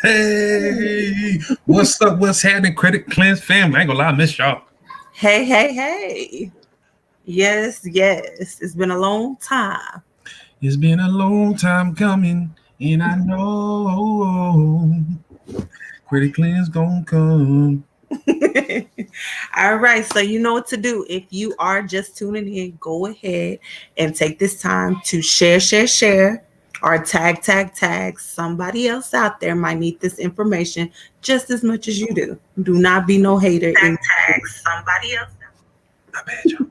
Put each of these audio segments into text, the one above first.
Hey, what's up? What's happening, Credit Cleanse family? I ain't gonna lie, I miss y'all. Hey, hey, hey. Yes, yes. It's been a long time. It's been a long time coming, and I know Credit Cleanse gonna come. All right. So, you know what to do. If you are just tuning in, go ahead and take this time to share, or tag. Somebody else out there might need this information just as much as you do. Do not be no hater. Tag somebody else. I bad y'all.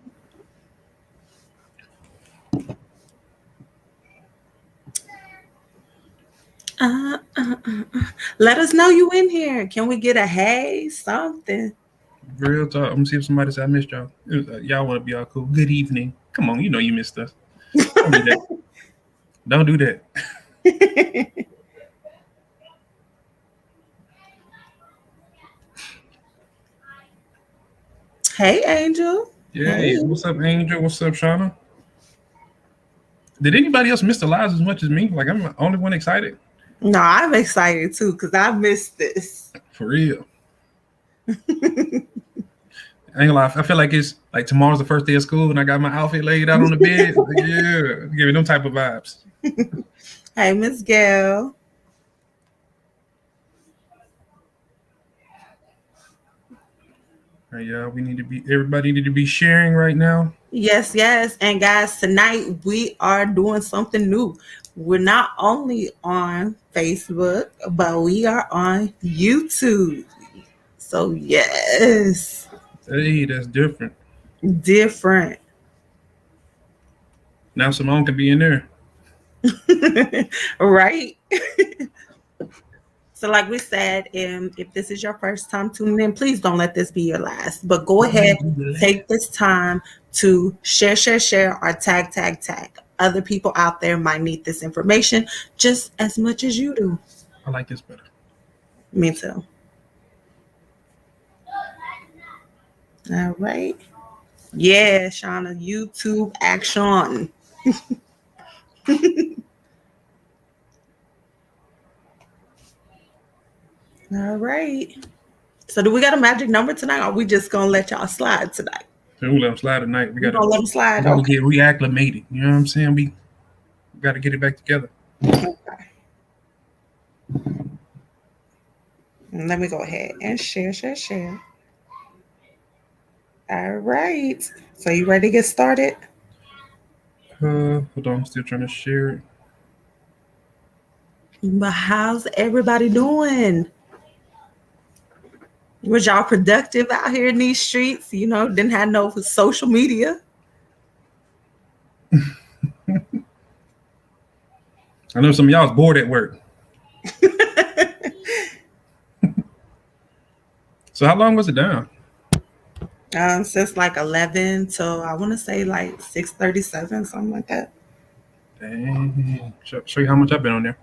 Let us know you in here. Can we get a hey, something? Real talk. I'm gonna see if somebody said I missed y'all. Y'all want to be all cool. Good evening. Come on, you know you missed us. Don't do that. Don't do that. Hey, Angel. Yeah. Hey. What's up, Angel? What's up, Shauna? Did anybody else miss the lives as much as me? Like I'm the only one excited. No, I'm excited too because I missed this. For real. I ain't gonna lie. I feel like it's like tomorrow's the first day of school and I got my outfit laid out on the bed. Like, yeah, give me them type of vibes. Hey, Miss Gail. All right, y'all. Everybody need to be sharing right now. Yes, yes. And guys, tonight we are doing something new. We're not only on Facebook, but we are on YouTube. So, yes, Hey, that's different. different. Now Simone can be in there. Right? So, like we said, if this is your first time tuning in, please don't let this be your last. But go ahead, take this time to share, or tag. Other people out there might need this information just as much as you do. I like this better. Me too. All right. Yeah, Shauna, YouTube action. All right. So do we got a magic number tonight, or are we just gonna let y'all slide tonight? We'll let them slide tonight. We We're gotta gonna let them slide. Okay. get reacclimated. You know what I'm saying? We gotta get it back together. Okay. Let me go ahead and share. All right. So you ready to get started? Hold on, I'm still trying to share it. But how's everybody doing? Was y'all productive out here in these streets? You know, didn't have no social media. I know some of y'all's bored at work. So how long was it down? Since like 11 till I want to say like 6:37, something like that. Dang. Show you how much I've been on there.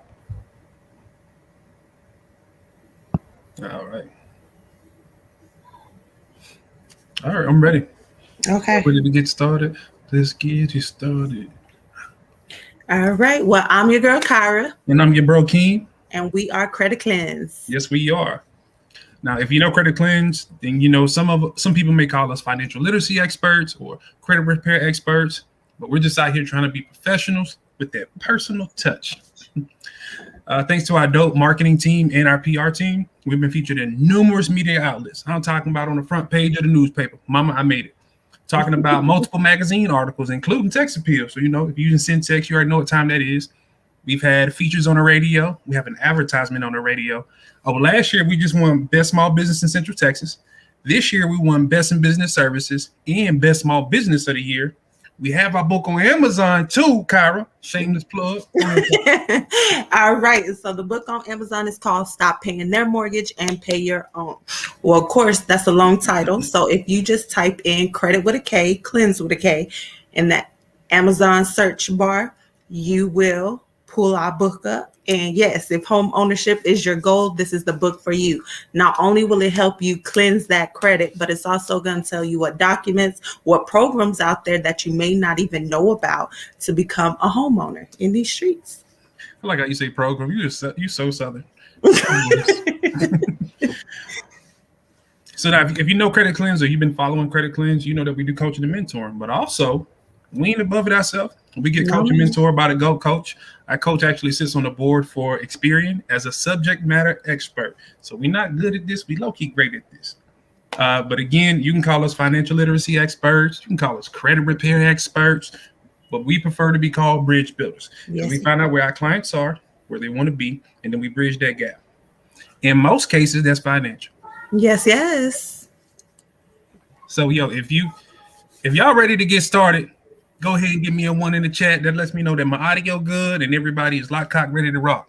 All right. All right, I'm ready. Okay. Ready to get started. Let's get you started. All right. Well, I'm your girl Kyra, And I'm your bro King. and we are Credit Cleanse. Yes, we are. Now, if you know Credit Cleanse, then you know some people may call us financial literacy experts or credit repair experts, but we're just out here trying to be professionals with that personal touch. Thanks to our dope marketing team and our PR team, we've been featured in numerous media outlets. I'm talking about on the front page of the newspaper. Mama, I made it. Talking about multiple magazine articles, including Text Appeal. So, you know, if you're using Syntex, you already know what time that is. We've had features on the radio. We have an advertisement on the radio. Last year, we just won Best Small Business in Central Texas. This year, we won Best in Business Services and Best Small Business of the Year. We have our book on Amazon too, Kyra. Shameless plug. All right. So the book on Amazon is called Stop Paying Their Mortgage and Pay Your Own. Well, of course, that's a long title. So if you just type in credit with a K, cleanse with a K, in that Amazon search bar, you will pull our book up. And yes, if home ownership is your goal, this is the book for you. Not only will it help you cleanse that credit, but it's also going to tell you what documents, what programs out there that you may not even know about to become a homeowner in these streets. I like how you say program. You so southern. So now, if you know Credit Cleanse or you've been following Credit Cleanse, you know that we do coaching and mentoring. But also, we ain't above it ourselves. We get coach and mentor by the Go Coach. Our coach actually sits on the board for Experian as a subject matter expert. So we're not good at this. We low-key great at this. But again, you can call us financial literacy experts. You can call us credit repair experts. But we prefer to be called bridge builders. Yes. We find out where our clients are, where they want to be, and then we bridge that gap. In most cases, that's financial. Yes. So, if y'all ready to get started, go ahead and give me a 1 in the chat. That lets me know that my audio good and everybody is locked, cocked, ready to rock.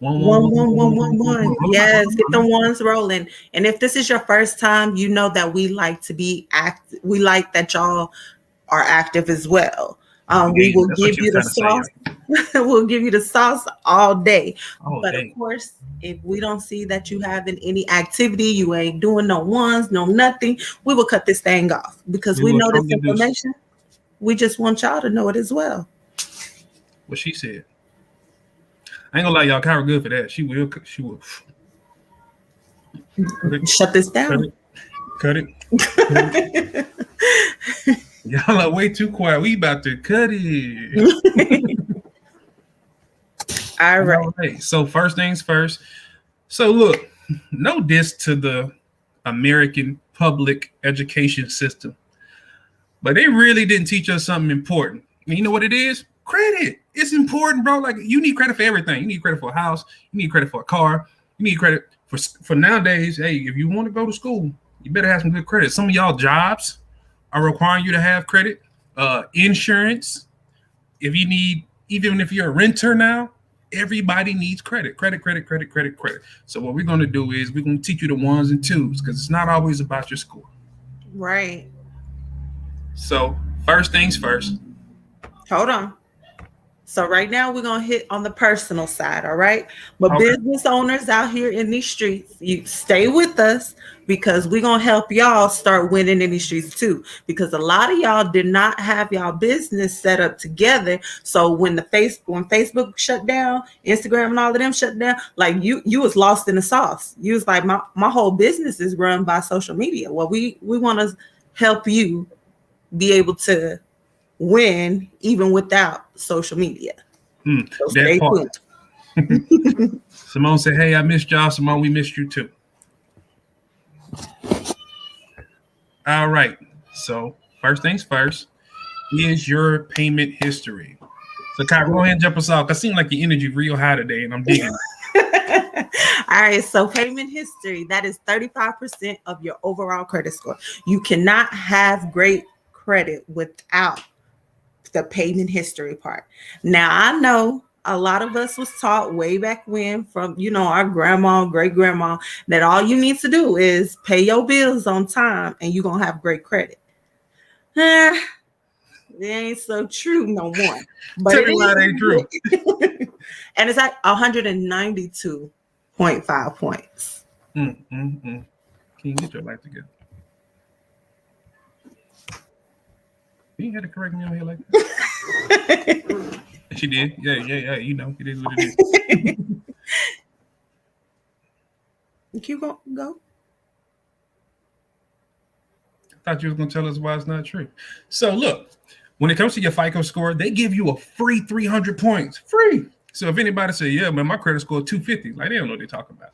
1. Yes, get the ones rolling. And if this is your first time, you know that we like to be active. We like that y'all are active as well. We will give you the sauce. We'll give you the sauce all day. Of course, if we don't see that you having any activity, you ain't doing no ones, no nothing, we will cut this thing off because we know this information. We just want y'all to know it as well. What she said. I ain't gonna lie, y'all. Kyra good for that. She will. Shut this down. Cut it. Y'all are way too quiet. We about to cut it. All right. So first things first. So look, no diss to the American public education system, but they really didn't teach us something important. And you know what it is? Credit. It's important, bro. Like, you need credit for everything. You need credit for a house. You need credit for a car. You need credit for nowadays. Hey, if you want to go to school, you better have some good credit. Some of y'all jobs are requiring you to have credit. Insurance. Even if you're a renter now, everybody needs credit. Credit. So what we're going to do is we're going to teach you the 1s and 2s because it's not always about your score. Right. So first things first. Hold on. So right now we're going to hit on the personal side, all right? But business owners out here in these streets, you stay with us because we're going to help y'all start winning in these streets too. Because a lot of y'all did not have y'all business set up together. So when Facebook shut down, Instagram and all of them shut down, like you was lost in the sauce. You was like, my whole business is run by social media. Well, we want to help you be able to win even without social media. So stay tuned. Simone said, hey, I missed y'all. Simone, we missed you too. All right. So first things first is your payment history. So Kyra, go ahead and jump us off. I seem like your energy real high today and I'm digging it. All right. So payment history, that is 35% of your overall credit score. You cannot have great credit without the payment history part. Now, I know a lot of us was taught way back when from, our grandma, great grandma, that all you need to do is pay your bills on time and you're going to have great credit. It ain't so true no more. But tell me why it ain't true. And it's at 192.5 points. Can you get your life together? You had to correct me on here like that. She did. Yeah. It is what it is. You go. I thought you was going to tell us why it's not true. So look, when it comes to your FICO score, they give you a free 300 points. Free. So if anybody say, yeah, man, my credit score is 250, like they don't know what they're talking about.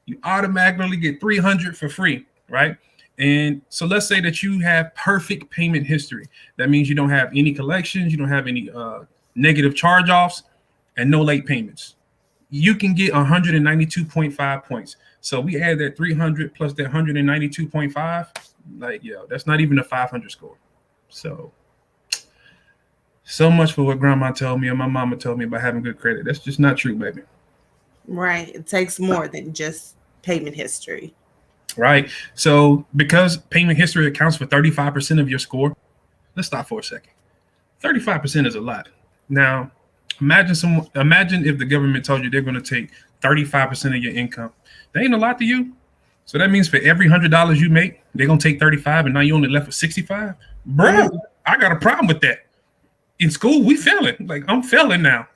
You automatically get 300 for free, right? And so let's say that you have perfect payment history. That means you don't have any collections, you don't have any negative charge-offs, and no late payments. You can get 192.5 points. So we add that 300 plus that 192.5. Like, that's not even a 500 score. So much for what grandma told me and my mama told me about having good credit. That's just not true, baby. Right. It takes more than just payment history. Right. So because payment history accounts for 35% of your score, let's stop for a second. 35% is a lot. Now, imagine if the government told you they're going to take 35% of your income. That ain't a lot to you. So that means for every $100 you make, they're going to take 35 and now you only left with 65. Bro, I got a problem with that. in school, we failing. Like, I'm failing now.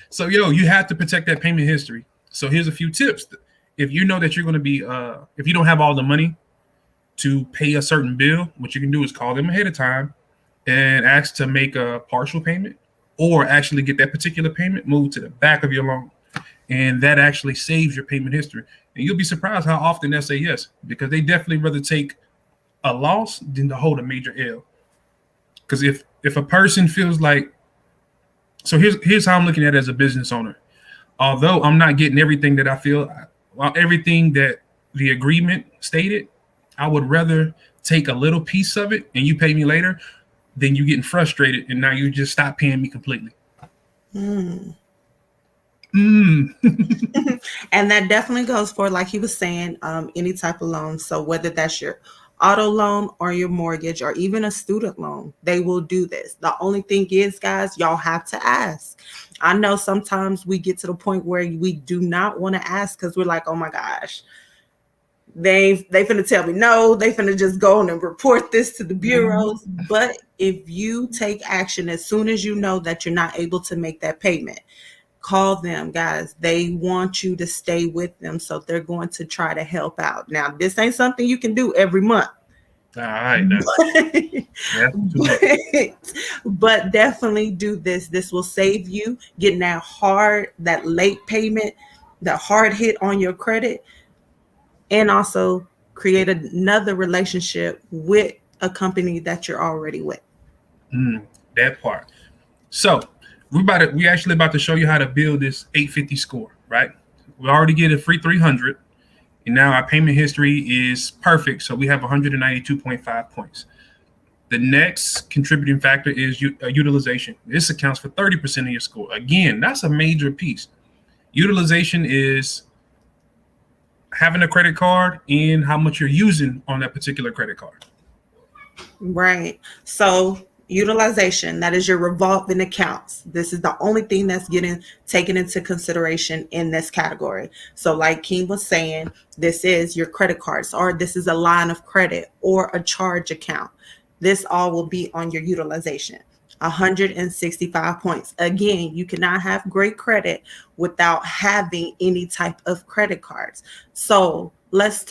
So, you have to protect that payment history. So here's a few tips. If you know that you're going to be, if you don't have all the money to pay a certain bill, what you can do is call them ahead of time and ask to make a partial payment, or actually get that particular payment moved to the back of your loan. And that actually saves your payment history. And you'll be surprised how often they'll say yes, because they definitely rather take a loss than to hold a major L. Because if a person feels like, so here's how I'm looking at it as a business owner. Although I'm not getting everything that I feel, everything that the agreement stated, I would rather take a little piece of it and you pay me later than you getting frustrated and now you just stop paying me completely. And that definitely goes for, like he was saying, any type of loan. So whether that's your auto loan or your mortgage or even a student loan, they will do this. The only thing is, guys, y'all have to ask. I know sometimes we get to the point where we do not want to ask because we're like, oh my gosh, they finna tell me no, they finna just go on and report this to the bureaus. But if you take action as soon as you know that you're not able to make that payment, call them, guys. They want you to stay with them, so they're going to try to help out. Now, this ain't something you can do every month. All right. But definitely do this. This will save you getting that late payment, that hard hit on your credit, and also create another relationship with a company that you're already with. That part. So we actually about to show you how to build this 850 score, right? We already get a free 300. And now our payment history is perfect. So we have 192.5 points. The next contributing factor is utilization. This accounts for 30% of your score. Again, that's a major piece. Utilization is having a credit card and how much you're using on that particular credit card. Right. So utilization, that is your revolving accounts. This is the only thing that's getting taken into consideration in this category. So like Keem was saying, this is your credit cards, or this is a line of credit or a charge account. This all will be on your utilization. 165 points. Again, you cannot have great credit without having any type of credit cards. So let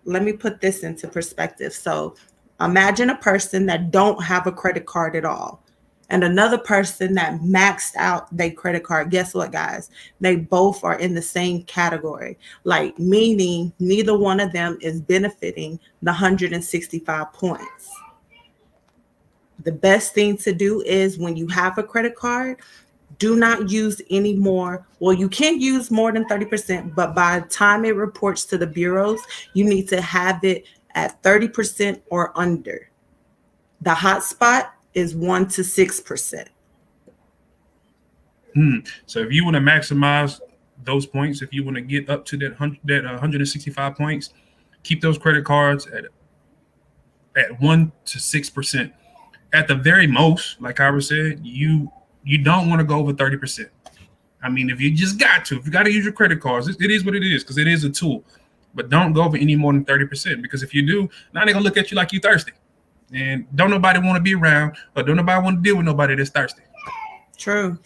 me put this into perspective. So imagine a person that don't have a credit card at all and another person that maxed out their credit card. Guess what, guys? They both are in the same category, like meaning neither one of them is benefiting the 165 points. The best thing to do is when you have a credit card, do not use any more. Well, you can use more than 30%, but by the time it reports to the bureaus, you need to have it at 30% or under. The hot spot is 1 to 6%. So if you want to maximize those points, if you want to get up to that 165 points, keep those credit cards at 1 to 6%. At the very most, like Ira said, you don't want to go over 30%. I mean, if you just if you got to use your credit cards, it is what it is, because it is a tool. But don't go over any more than 30%, because if you do, now they're gonna look at you like you thirsty, and don't nobody want to be around, or don't nobody want to deal with nobody that's thirsty. True.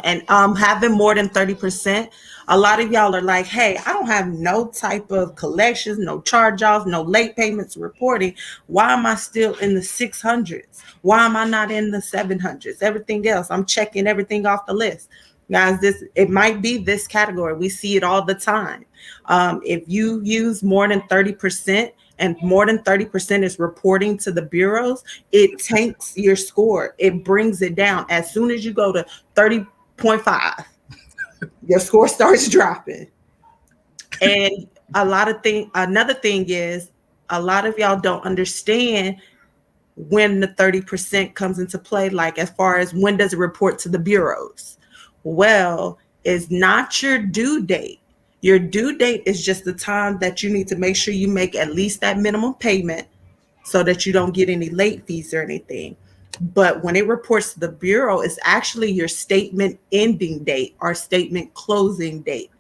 And having more than 30%, a lot of y'all are like, hey, I don't have no type of collections, no charge-offs, no late payments reporting. Why am I still in the 600s? Why am I not in the 700s? Everything else, I'm checking everything off the list. Guys, it might be this category. We see it all the time. If you use more than 30%, and more than 30% is reporting to the bureaus, it tanks your score. It brings it down. As soon as you go to 30.5, your score starts dropping. And another thing is, a lot of y'all don't understand when the 30% comes into play, like as far as when does it report to the bureaus? Well, it's not your due date. Your due date is just the time that you need to make sure you make at least that minimum payment so that you don't get any late fees or anything. But when it reports to the bureau, it's actually your statement ending date or statement closing date,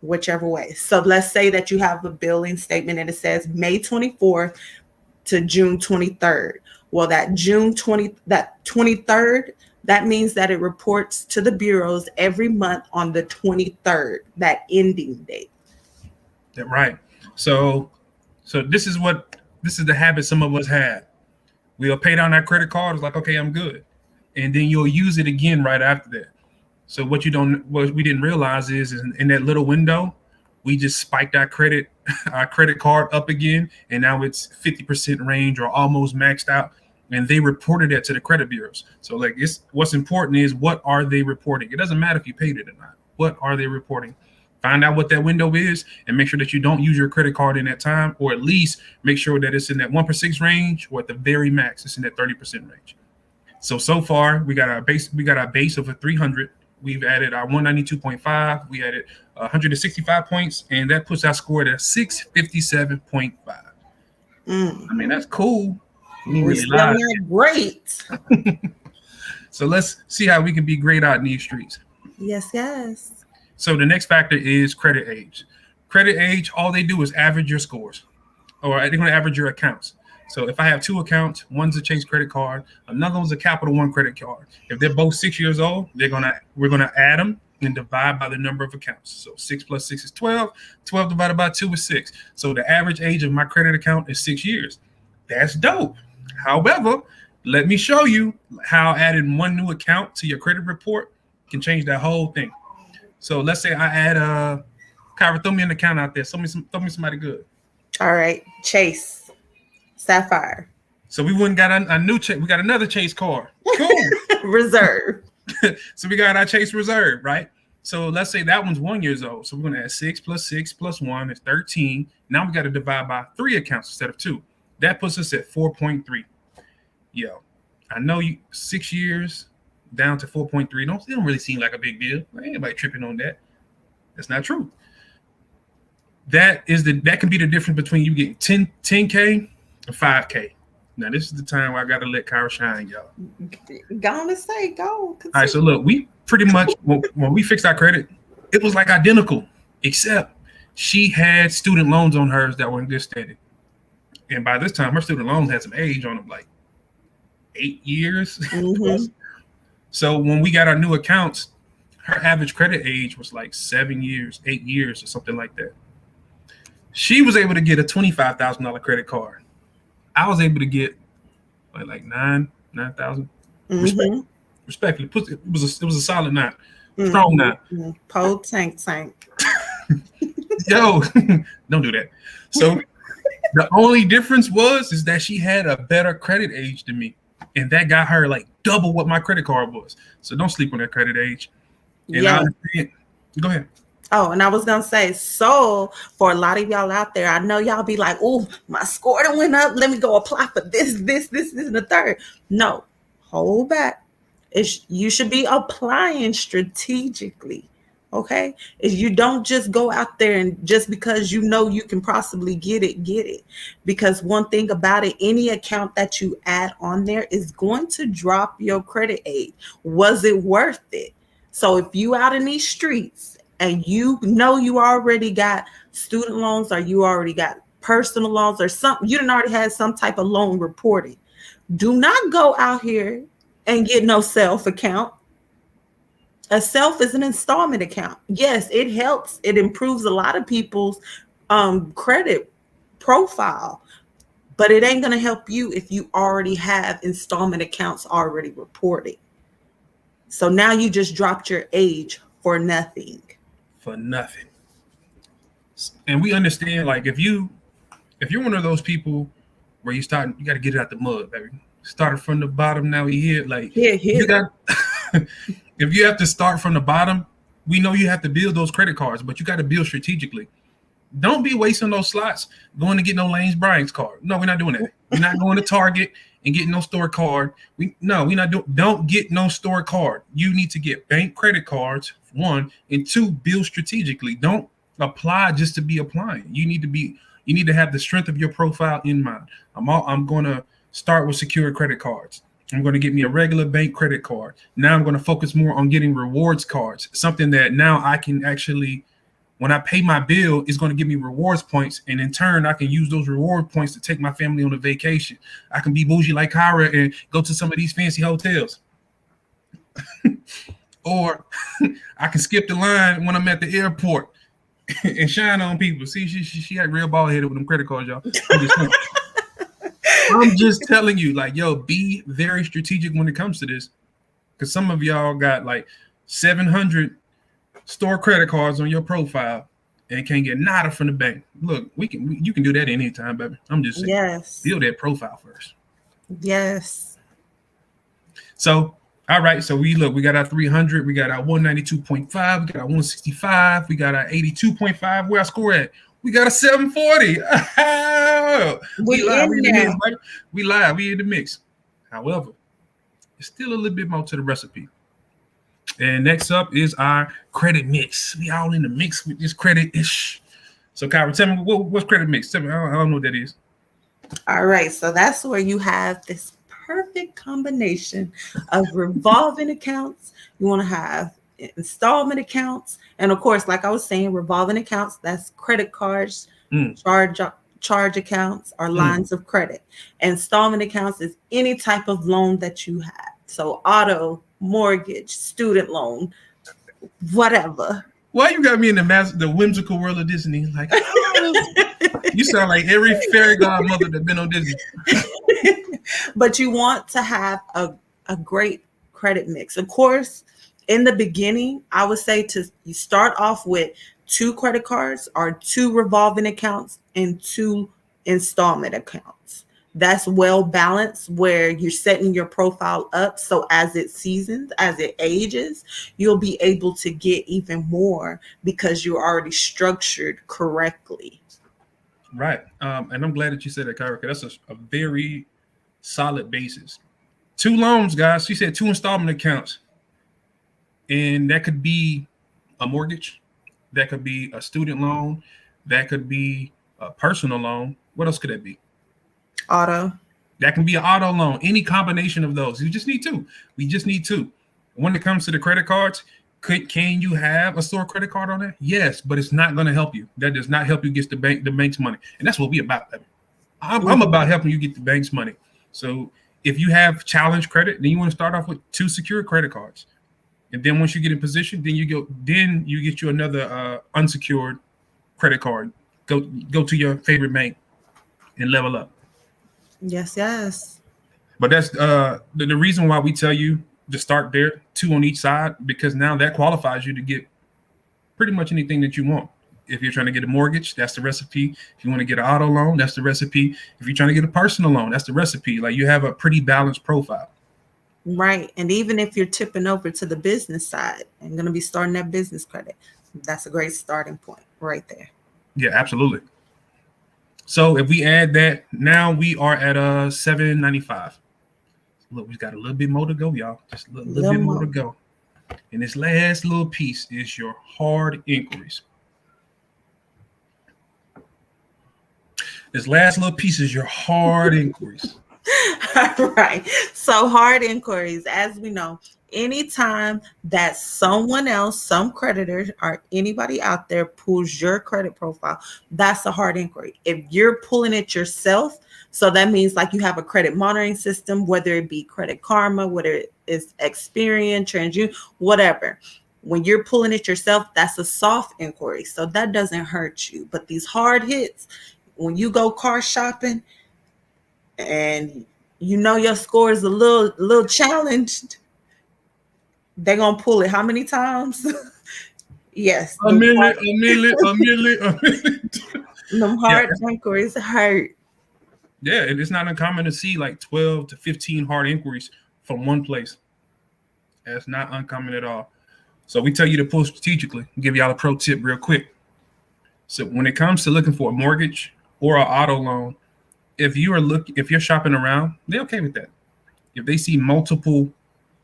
whichever way. So let's say that you have a billing statement and it says May 24th to June 23rd. Well, that June 20, that 23rd, that means that it reports to the bureaus every month on the 23rd, that ending date. Right. So this is the habit some of us have. We'll pay down that credit card. It's like, okay, I'm good. And then you'll use it again right after that. So what we didn't realize is in that little window, we just spiked our credit card up again, and now it's 50% range or almost maxed out. And they reported that to the credit bureaus. So like, what's important is, what are they reporting? It doesn't matter if you paid it or not. What are they reporting? Find out what that window is and make sure that you don't use your credit card in that time, or at least make sure that it's in that 1% range, or at the very max, it's in that 30% range. So far we got our base of a 300. We've added our 192.5. We added 165 points, and that puts our score at 657.5. I mean, that's cool. We're still not great. So let's see how we can be great out in these streets. Yes. So the next factor is credit age. Credit age, all they do is average your scores, or they're going to average your accounts. So if I have two accounts, one's a Chase credit card, another one's a Capital One credit card. If they're both 6 years old, we're gonna add them and divide by the number of accounts. So 6 plus 6 is 12. 12 divided by 2 is 6. So the average age of my credit account is 6 years. That's dope. However, let me show you how adding one new account to your credit report can change that whole thing. So let's say I add Kyra, throw me an account out there. Throw me somebody good. All right, Chase Sapphire. So we wouldn't got a new Chase. We got another Chase card. Cool. Reserve. So we got our Chase Reserve, right? So let's say that one's 1 year old. So we're going to add 6 plus 6 plus 1 is 13. Now we got to divide by 3 accounts instead of 2. That puts us at 4.3. Yo, I know 6 years down to 4.3. It don't really seem like a big deal. Ain't anybody tripping on that. That's not true. That can be the difference between you getting 10K and 5K. Now this is the time where I got to let Kyra shine, y'all. Go. All right, so look, we pretty much when we fixed our credit, it was like identical, except she had student loans on hers that were in good standing. And by this time, her student loans had some age on them, like 8 years. Mm-hmm. So when we got our new accounts, her average credit age was like 7 years, 8 years, or something like that. She was able to get a $25,000 credit card. I was able to get like 9,000. Mm-hmm. Respectfully, it was a solid 9, strong 9. Mm-hmm. Pole tank. Yo, don't do that. So the only difference is that she had a better credit age than me, and that got her like double what my credit card was. So don't sleep on that credit age. And yeah. Go ahead. Oh, and I was going to say, so for a lot of y'all out there, I know y'all be like, oh, my score done went up. Let me go apply for this, and the third. No, hold back. You should be applying strategically, okay? You don't just go out there and just because you know you can possibly get it. Because one thing about it, any account that you add on there is going to drop your credit age. Was it worth it? So if you out in these streets, and you know you already got student loans, or you already got personal loans, or something, you done already had some type of loan reporting. Do not go out here and get no self account. A self is an installment account. Yes, it helps. It improves a lot of people's credit profile, but it ain't going to help you if you already have installment accounts already reported. So now you just dropped your age for nothing. And we understand, like, if you're one of those people where you got to get it out the mud, baby. Started from the bottom, now we here. Like, you got if you have to start from the bottom, we know you have to build those credit cards, but you got to build strategically. Don't be wasting those slots going to get no Lane's Bryant's card. No, we're not doing that. We're not going to Target and getting no store card. Don't get no store card. You need to get bank credit cards, 1, and 2, build strategically. Don't apply just to be applying. You need to have the strength of your profile in mind. I'm going to start with secured credit cards. I'm going to get me a regular bank credit card. Now I'm going to focus more on getting rewards cards, something that now I can actually When I pay my bill, it's going to give me rewards points. And in turn, I can use those reward points to take my family on a vacation. I can be bougie like Kyra and go to some of these fancy hotels. Or I can skip the line when I'm at the airport and shine on people. See, she had real bald headed with them credit cards, y'all. I'm just telling you, like, yo, be very strategic when it comes to this. Because some of y'all got like 700 store credit cards on your profile and can't get nada from the bank. Look, you can do that anytime, baby. I'm just saying, Yes. build that profile first. Yes. So, all right. So we got our 300, we got our 192.5, we got our 165, we got our 82.5. Where I score at? We got a 740. We live. We in the mix. However, it's still a little bit more to the recipe. And next up is our credit mix. We all in the mix with this credit-ish. So, Kyra, tell me, what's credit mix? Tell me, I don't know what that is. All right. So that's where you have this perfect combination of revolving accounts. You want to have installment accounts. And of course, like I was saying, revolving accounts, that's credit cards, charge accounts, or lines of credit. Installment accounts is any type of loan that you have. So auto, mortgage, student loan, whatever. Why you got me in the whimsical world of Disney? Like, you sound like every fairy godmother that's been on Disney. But you want to have a great credit mix. Of course, in the beginning, I would say you start off with 2 credit cards or 2 revolving accounts and 2 installment accounts. That's well balanced, where you're setting your profile up so as it seasons, as it ages, you'll be able to get even more because you're already structured correctly. Right. And I'm glad that you said that, Kyra, because that's a very solid basis. 2 loans, guys. She said 2 installment accounts. And that could be a mortgage. That could be a student loan. That could be a personal loan. What else could that be? Auto. That can be an auto loan. Any combination of those. You just need 2. We just need 2. When it comes to the credit cards, can you have a store credit card on there? Yes, but it's not going to help you. That does not help you get the bank's money. And that's what we about. I'm about helping you get the bank's money. So if you have challenge credit, then you want to start off with 2 secure credit cards. And then once you get in position, then you get you another unsecured credit card. Go to your favorite bank and level up. Yes. But that's the reason why we tell you to start there, 2 on each side, because now that qualifies you to get pretty much anything that you want. If you're trying to get a mortgage, that's the recipe. If you want to get an auto loan, that's the recipe. If you're trying to get a personal loan, that's the recipe. Like, you have a pretty balanced profile. Right. And even if you're tipping over to the business side and going to be starting that business credit, that's a great starting point right there. Yeah, absolutely. So if we add that, now we are at 795. Look, we got a little bit more to go, y'all. Just a little bit more to go. And this last little piece is your hard inquiries. This last little piece is your hard inquiries. All right. So hard inquiries, as we know, anytime that someone else, some creditor or anybody out there pulls your credit profile, that's a hard inquiry. If you're pulling it yourself, so that means like you have a credit monitoring system, whether it be Credit Karma, whether it's Experian, TransUnion, whatever. When you're pulling it yourself, that's a soft inquiry. So that doesn't hurt you. But these hard hits, when you go car shopping and you know your score is a little challenged, they're gonna pull it how many times? Yes. A million. Them hard inquiries hurt. Yeah, it's not uncommon to see like 12 to 15 hard inquiries from one place. That's not uncommon at all. So we tell you to pull strategically. Give y'all a pro tip real quick. So when it comes to looking for a mortgage or an auto loan, if you're shopping around, they're okay with that. If they see multiple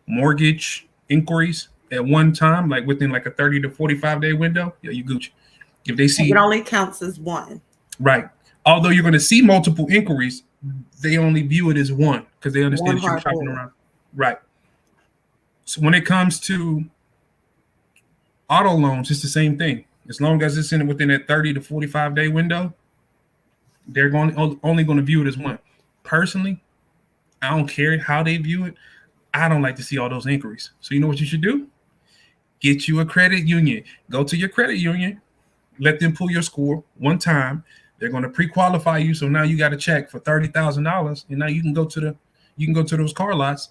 mortgage inquiries at one time, like within like a 30 to 45 day window, yeah, you Gucci. If they see, it only counts as one. Right. Although you're going to see multiple inquiries, they only view it as one because they understand that you're shopping around. Right. So when it comes to auto loans, it's the same thing. as long as it's within that 30 to 45 day window, they're only going to view it as one. Personally, I don't care how they view it. I don't like to see all those inquiries. So you know what you should do? Get you a credit union. Go to your credit union. Let them pull your score one time. They're going to pre-qualify you. So now you got a check for $30,000, and now you can go to those car lots.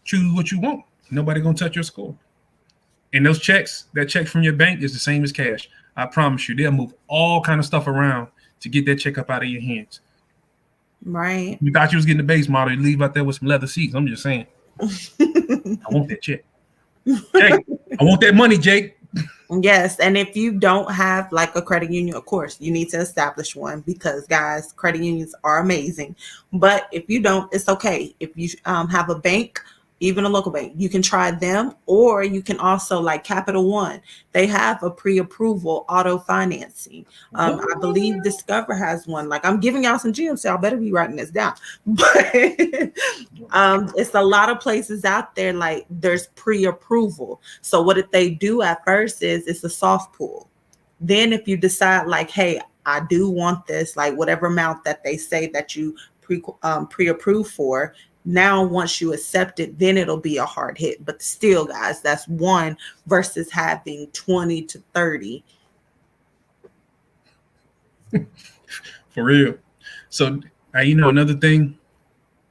Choose what you want. Nobody gonna touch your score. And those checks, that check from your bank is the same as cash. I promise you, they'll move all kind of stuff around to get that check up out of your hands. Right. You thought you was getting the base model, you leave out there with some leather seats. I'm just saying. I want that check. Jake, I want that money, Jake. Yes, and if you don't have like a credit union, of course, you need to establish one because, guys, credit unions are amazing. But if you don't, it's okay. If you have a bank, even a local bank, you can try them, or you can also like Capital One. They have a pre-approval auto financing. I believe Discover has one. Like, I'm giving y'all some gems, so y'all better be writing this down. But it's a lot of places out there, like there's pre-approval. So what they do at first is it's a soft pull. Then if you decide like, hey, I do want this, like whatever amount that they say that you pre-approve for, now once you accept it, then it'll be a hard hit. But still, guys, that's one versus having 20 to 30. For real. So another thing,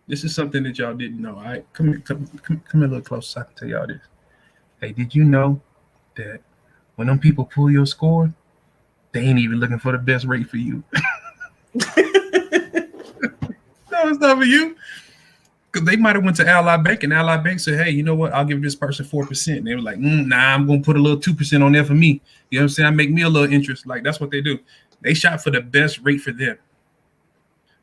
this is something that y'all didn't know. All right, come a little closer so I can tell y'all this. Hey, did you know that when them people pull your score, they ain't even looking for the best rate for you? No, it's not for you. Because they might have went to Ally Bank, and Ally Bank said, hey, you know what? I'll give this person 4%. And they were like, nah, I'm going to put a little 2% on there for me. You know what I'm saying? I make me a little interest. Like, that's what they do. They shop for the best rate for them.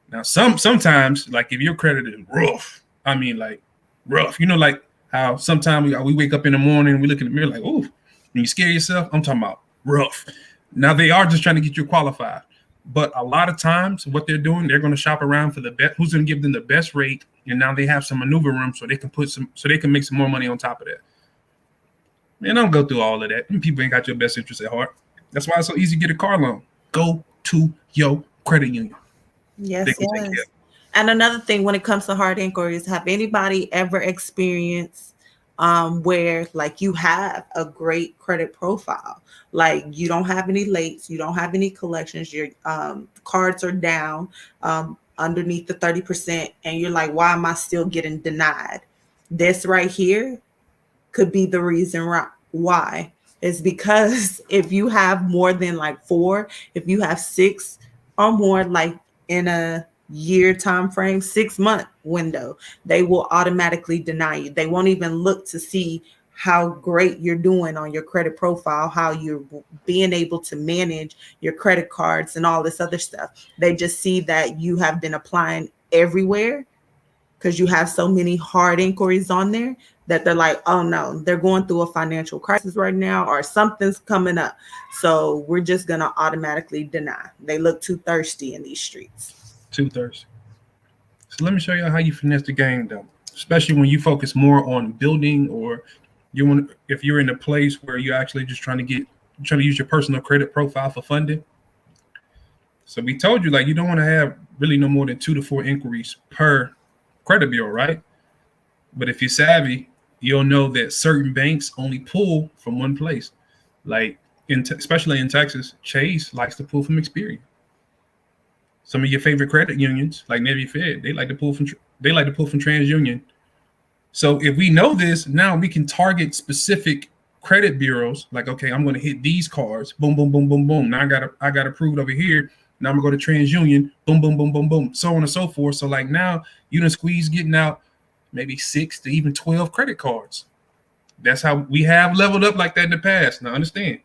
Now, sometimes, like, if your credit is rough, I mean, like, rough. You know, like how sometimes we wake up in the morning and we look in the mirror like, oh, when you scare yourself, I'm talking about rough. Now, they are just trying to get you qualified. But a lot of times what they're doing, they're going to shop around for the best, who's going to give them the best rate. And now they have some maneuver room so they can make some more money on top of that. Man, don't go through all of that. People ain't got your best interest at heart. That's why it's so easy to get a car loan. Go to your credit union. Yes. And another thing when it comes to hard inquiries, have anybody ever experienced where like you have a great credit profile, like you don't have any lates, you don't have any collections, your cards are down underneath the 30%, and you're like, why am I still getting denied? This right here could be the reason why. It's because if you have more than like 4, if you have 6 or more, like in a year time frame, 6-month window, they will automatically deny you. They won't even look to see how great you're doing on your credit profile, how you're being able to manage your credit cards and all this other stuff. They just see that you have been applying everywhere because you have so many hard inquiries on there that they're like, oh no, they're going through a financial crisis right now, or something's coming up. So we're just going to automatically deny. They look too thirsty in these streets. Too thirsty. So let me show you how you finesse the game, though, especially when you focus more on building, or if you're in a place where you're actually just trying to use your personal credit profile for funding. So we told you, like, you don't want to have really no more than 2 to 4 inquiries per credit bureau, right? But if you're savvy, you'll know that certain banks only pull from one place. Like especially in Texas, Chase likes to pull from Experian. Some of your favorite credit unions, like Navy Fed, they like to pull from TransUnion. So if we know this, now we can target specific credit bureaus. Like, okay, I'm going to hit these cards. Boom, boom, boom, boom, boom. Now I got approved over here. Now I'm going to go to TransUnion. Boom, boom, boom, boom, boom. So on and so forth. So like now you done squeeze getting out maybe 6 to even 12 credit cards. That's how we have leveled up like that in the past. Now understand.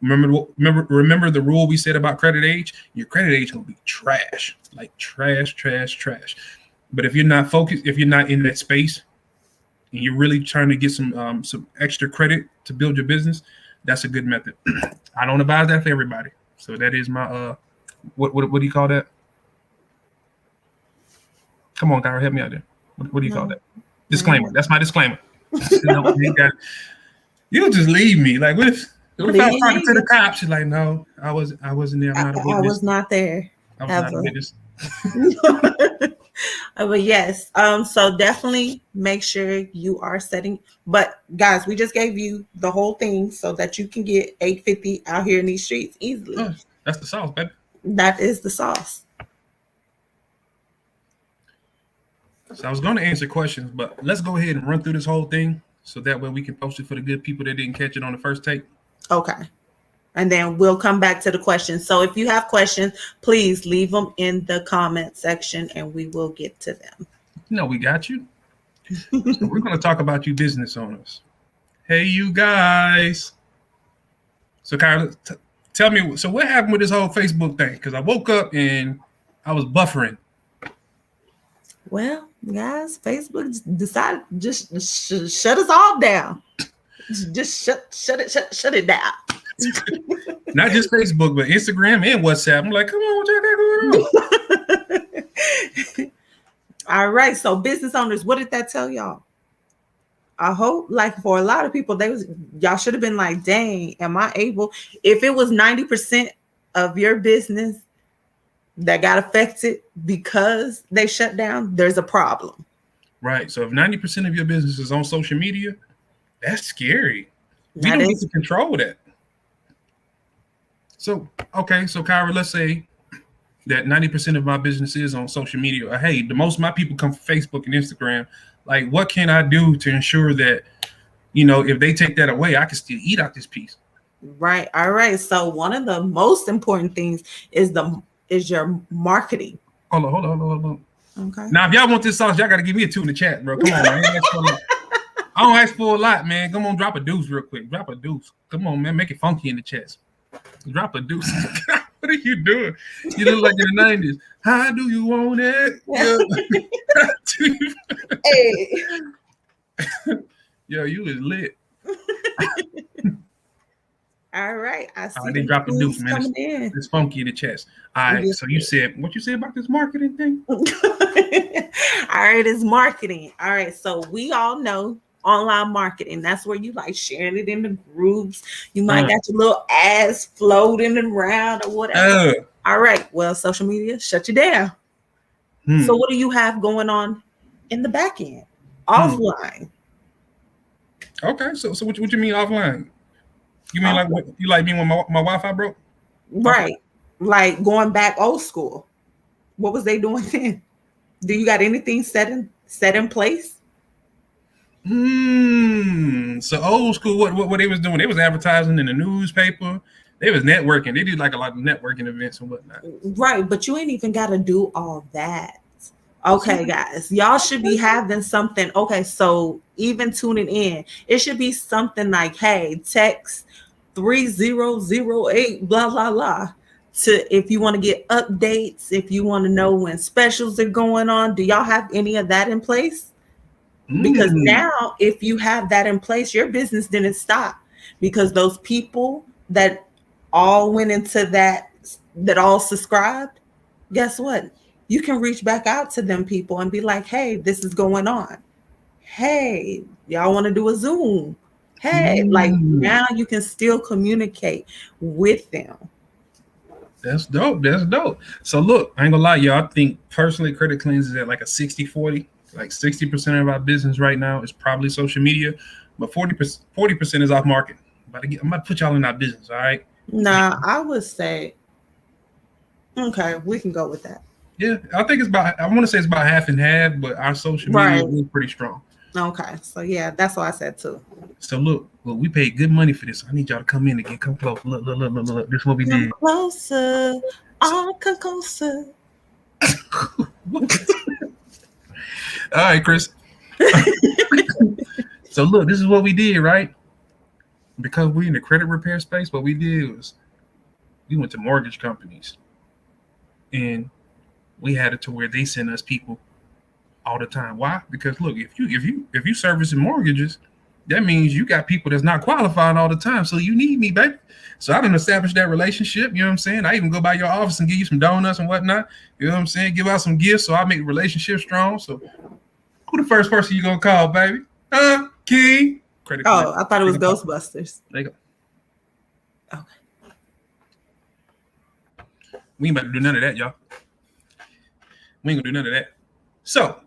Remember the rule we said about credit age? Your credit age gonna be trash, like trash. But if you're not focused, if you're not in that space, and you're really trying to get some extra credit to build your business, that's a good method. I don't advise that for everybody. So that is my what do you call that? Come on, Kyra, help me out there. What do you call that? Disclaimer. That's my disclaimer. You'll just leave me like what if? What if I was talking to the cops? She's like, no, I wasn't there. I'm not a I witness. was not there. I was not a witness. But yes, so definitely make sure you are setting. But guys, we just gave you the whole thing so that you can get $850 out here in these streets easily. Oh, that's the sauce, baby. That is the sauce. So I was going to answer questions, but let's go ahead and run through this whole thing so that way we can post it for the good people that didn't catch it on the first take. Okay. And then we'll come back to the questions. So if you have questions, please leave them in the comment section and we will get to them. No, we got you. So we're going to talk about you business owners. Hey, you guys. So, Kyra, tell me, so what happened with this whole Facebook thing? Because I woke up and I was buffering. Well, guys, Facebook decided just shut us all down. Just shut it down. Not just Facebook, but Instagram and WhatsApp. I'm like, come on, what y'all got going on? All right. So business owners, what did that tell y'all? I hope, like, for a lot of people, y'all should have been like, dang, am I able? If it was 90% of your business that got affected because they shut down, there's a problem. Right. So if 90% of your business is on social media, that's scary. We don't get to control that. So, okay, so Kyra, let's say that 90% of my business is on social media. Or, hey, the most of my people come from Facebook and Instagram. Like, what can I do to ensure that, you know, if they take that away, I can still eat out this piece? Right. All right. So one of the most important things is your marketing. Hold on. Okay. Now, if y'all want this sauce, y'all got to give me a 2 in the chat, bro. Come on, man. I don't ask for a lot, man. Come on, drop a deuce real quick. Drop a deuce. Come on, man. Make it funky in the chest. Drop a deuce. What are you doing? You look like in the 90s. How do you want it? Hey. Yo, you is lit. All right. I see. They dropped a deuce, man. It's funky in the chest. All right. So you said what you said about this marketing thing? All right, it's marketing. All right. So we all know online marketing. That's where you like sharing it in the groups. You might got your little ads floating around or whatever. All right. Well, social media shut you down. So what do you have going on in the back end? Offline. Okay. So what you mean offline? You mean like what, you like me when my Wi-Fi broke? Right. Like going back old school. What was they doing then? Do you got anything set in place? So old school, what they was doing? They was advertising in the newspaper. They was networking. They did like a lot of networking events and whatnot. Right, but you ain't even got to do all that. Okay, guys, y'all should be having something. Okay, so even tuning in, it should be something like, hey, text 3008 blah blah blah to if you want to get updates, if you want to know when specials are going on. Do y'all have any of that in place? Because now if you have that in place, your business didn't stop, because those people that all went into that all subscribed, guess what? You can reach back out to them people and be like, hey, this is going on. Hey, y'all want to do a Zoom? Hey, like now you can still communicate with them. That's dope. So look, I ain't gonna lie, y'all. I think personally Credit Cleanse is at like a 60-40. Like 60% of our business right now is probably social media, but 40% is off market. I'm about to put y'all in our business, all right? Nah, I would say, okay, we can go with that. Yeah, I think I want to say it's about half and half, but our social media is pretty strong. Okay, so yeah, that's what I said too. So look, we paid good money for this. So I need y'all to come in again. Come close. Look. This is what we did. Closer. Come closer. All right, Chris. So look, this is what we did, right? Because we're in the credit repair space, what we did was we went to mortgage companies and we had it to where they send us people all the time. Why? Because look, if you servicing mortgages, that means you got people that's not qualified all the time. So you need me, baby. So I done established that relationship. You know what I'm saying? I even go by your office and give you some donuts and whatnot. You know what I'm saying? Give out some gifts so I make the relationship strong. So who the first person you gonna call, baby? Key. Credit I thought it was Ghostbusters. There you go. Okay. We ain't about to do none of that, y'all. We ain't gonna do none of that. So,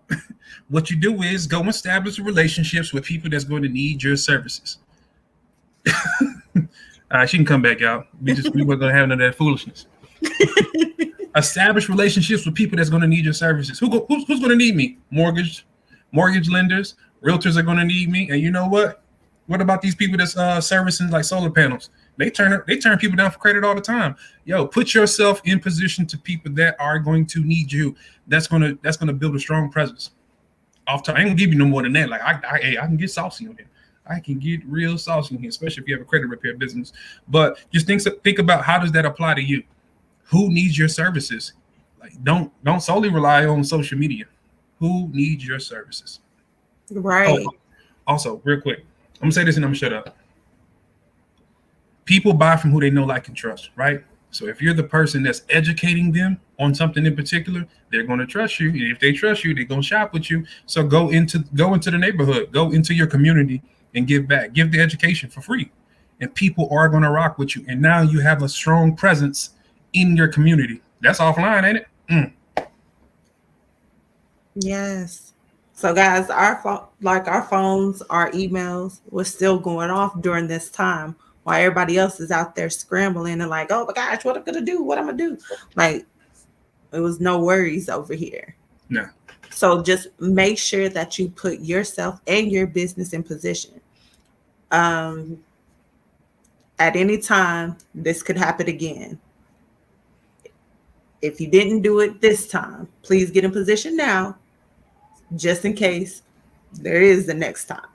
what you do is go establish relationships with people that's going to need your services. She can come back, y'all. We weren't gonna have none of that foolishness. Establish relationships with people that's going to need your services. Who's going to need me? Mortgage lenders, realtors are going to need me. And you know what? What about these people that's servicing like solar panels? They turn people down for credit all the time. Yo, put yourself in position to people that are going to need you. That's gonna build a strong presence. Off time, I ain't gonna give you no more than that. Like I can get saucy on here. I can get real saucy on here, especially if you have a credit repair business. But just think about how does that apply to you? Who needs your services? Like don't solely rely on social media. Who needs your services? Right. Oh, also, real quick, I'm gonna say this and I'm gonna shut up. People buy from who they know, like, and trust, right? So if you're the person that's educating them on something in particular, they're going to trust you. And if they trust you, they're going to shop with you. So go into the neighborhood, go into your community and give back. Give the education for free. And people are going to rock with you. And now you have a strong presence in your community. That's offline, ain't it? Yes. So guys, our phones, our emails was still going off during this time while everybody else is out there scrambling and like, oh my gosh, what I'm gonna do? What I'm gonna do? Like, it was no worries over here. No. So just make sure that you put yourself and your business in position. At any time, this could happen again. If you didn't do it this time, please get in position now, just in case there is the next time.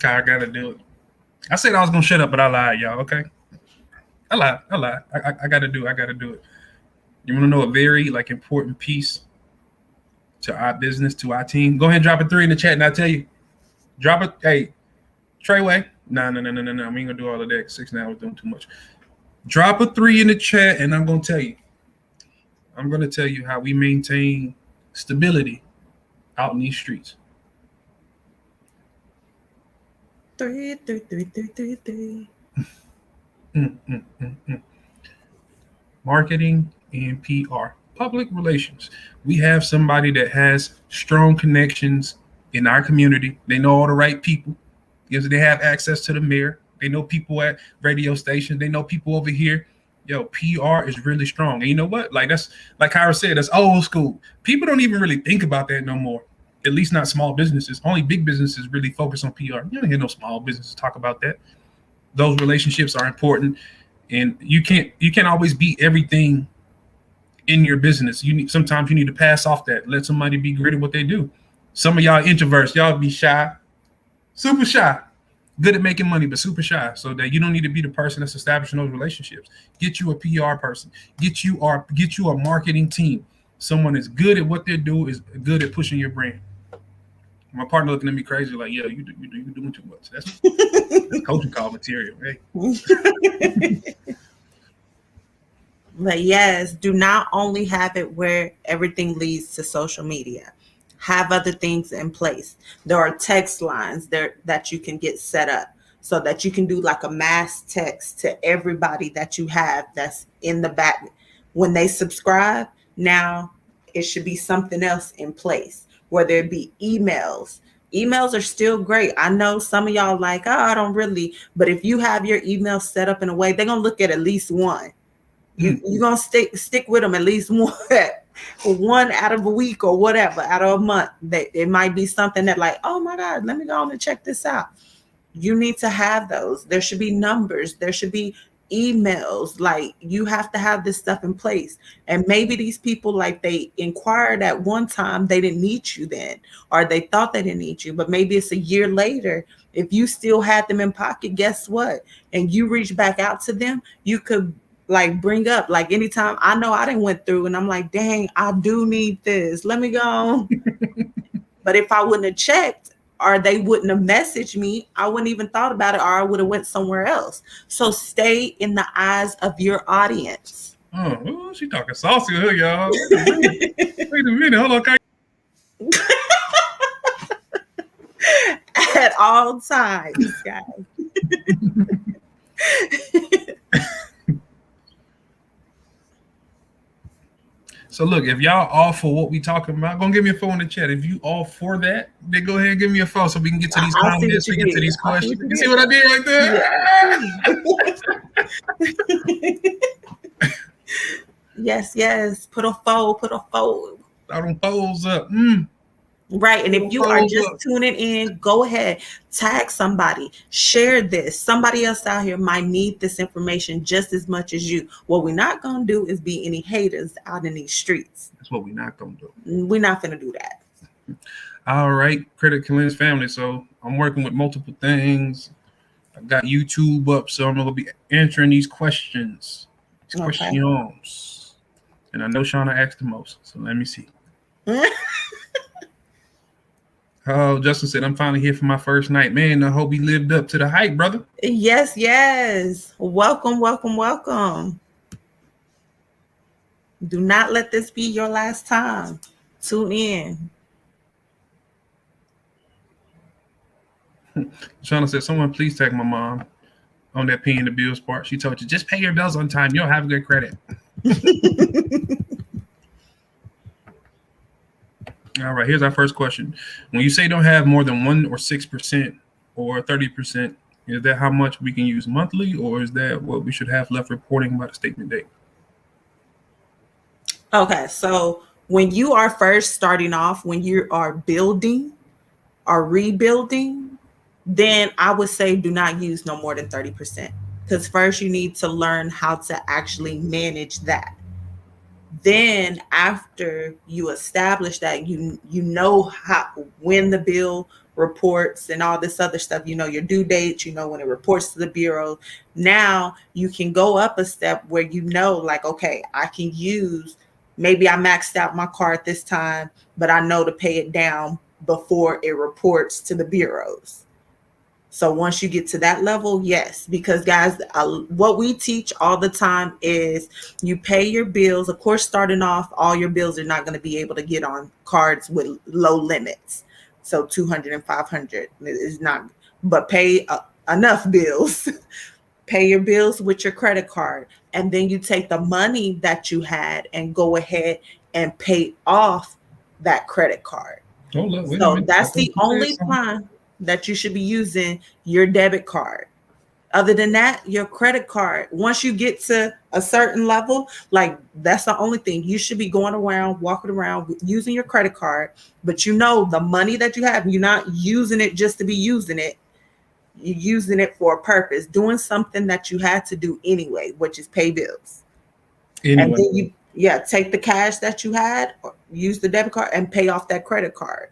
I gotta do it. I said I was gonna shut up, but I lied, y'all. Okay, I lied. I gotta do it. You want to know a very important piece to our business, to our team? Go ahead and drop a 3 in the chat, and I'll tell you. Drop it. Hey, Treyway. No. We ain't gonna do all of that. 6 now was doing too much. Drop a 3 in the chat, and I'm gonna tell you. I'm gonna tell you how we maintain stability out in these streets. 3. Marketing and PR, public relations. We have somebody that has strong connections in our community. They know all the right people because they have access to the mayor. They know people at radio stations. They know people over here. Yo, PR is really strong. And you know what? Like that's like Kyra said, that's old school. People don't even really think about that no more. At least not small businesses. Only big businesses really focus on PR. You don't hear no small businesses talk about that. Those relationships are important, and you can't always be everything in your business. Sometimes you need to pass off that. Let somebody be great at what they do. Some of y'all introverts, y'all be shy, super shy, good at making money, but super shy. So that you don't need to be the person that's establishing those relationships. Get you a PR person. Get you a marketing team. Someone that's good at what they do, is good at pushing your brand. My partner looking at me crazy, like, "Yeah, you doing too much." That's coaching call material, hey. But yes, do not only have it where everything leads to social media. Have other things in place. There are text lines there that you can get set up so that you can do like a mass text to everybody that you have that's in the back. When they subscribe, now it should be something else in place, whether it be emails. Emails are still great. I know some of y'all like, oh, I don't really, but if you have your email set up in a way, they're going to look at least one. You're going to stick with them at least one out of a week or whatever, out of a month. It might be something that like, oh my God, let me go on and check this out. You need to have those. There should be numbers. There should be emails. Like, you have to have this stuff in place. And maybe these people, like, they inquired at one time, they didn't need you then, or they thought they didn't need you, but maybe it's a year later. If you still had them in pocket, guess what? And you reach back out to them, you could like bring up, like, anytime I know I didn't went through and I'm like, dang, I do need this. Let me go. But if I wouldn't have checked, or they wouldn't have messaged me, I wouldn't even thought about it, or I would have went somewhere else. So stay in the eyes of your audience. Oh, she talking saucy here, y'all. Wait a minute. Hold on. At all times, guys. So look, if y'all all for what we talking about, go and give me a phone in the chat. If you all for that, then go ahead and give me a phone so we can get to these I see what comments, you we get to did. these I see questions. what You you see did. what I did right there? Yes, yes. Put a fold. Throw them polls up. Right. And Put if them you are polls just up. tuning in, go ahead, tag somebody, share this. Somebody else out here might need this information just as much as you. What we're not going to do is be any haters out in these streets. That's what we're not gonna do. We're not going to do that. All right, Credit Cleanse family. So I'm working with multiple things. I got YouTube up, so I'm gonna be answering these questions. These Okay. questions. And I know Shauna asked the most, so let me see. Oh, Justin said, I'm finally here for my first night. Man, I hope he lived up to the hype, brother. Yes, yes. Welcome, welcome, welcome. Do not let this be your last time. Tune in. Shauna said, someone please tag my mom on that paying the bills part. She told you, just pay your bills on time. You'll have good credit. All right, here's our first question. When you say don't have more than 1 or 6% or 30%, is that how much we can use monthly, or is that what we should have left reporting by the statement date? Okay, so when you are first starting off, when you are building or rebuilding, then I would say do not use no more than 30%. Because first you need to learn how to actually manage that. Then after you establish that, you know how, when the bill reports and all this other stuff, you know your due dates, you know when it reports to the bureau. Now you can go up a step where you know, like, okay, I can use, maybe I maxed out my card this time, but I know to pay it down before it reports to the bureaus. So once you get to that level, yes, because guys, what we teach all the time is you pay your bills. Of course, starting off, all your bills are not going to be able to get on cards with low limits. So 200 and 500 is not, but pay enough bills. Pay your bills with your credit card. And then you take the money that you had and go ahead and pay off that credit card. Hold up, wait a So minute. that's the only time that you should be using your debit card. Other than that, your credit card, once you get to a certain level, like that's the only thing. You should be going around, walking around using your credit card, but you know the money that you have, you're not using it just to be using it. You're using it for a purpose, doing something that you had to do anyway, which is pay bills. Anyway. And then take the cash that you had, or use the debit card and pay off that credit card.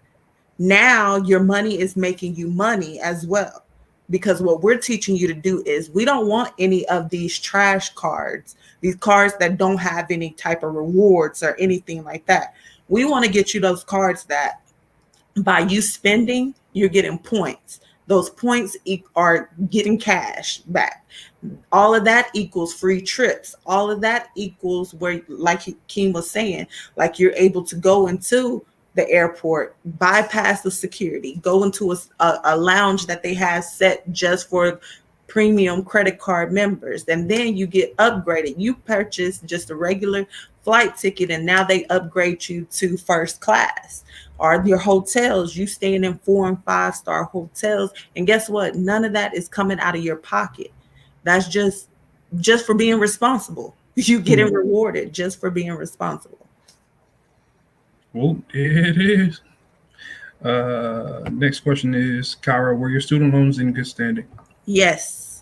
Now your money is making you money as well, because what we're teaching you to do is we don't want any of these trash cards, these cards that don't have any type of rewards or anything like that. We want to get you those cards that by you spending, you're getting points. Those points are getting cash back. All of that equals free trips. All of that equals where, like Keem was saying, like you're able to go into the airport, bypass the security, go into a lounge that they have set just for premium credit card members. And then you get upgraded. You purchase just a regular flight ticket and now they upgrade you to first class. Or your hotels, you staying in 4 and 5 star hotels. And guess what? None of that is coming out of your pocket. That's just for being responsible. You getting rewarded just for being responsible. Well, it is. Next question is, Kyra, were your student loans in good standing? Yes.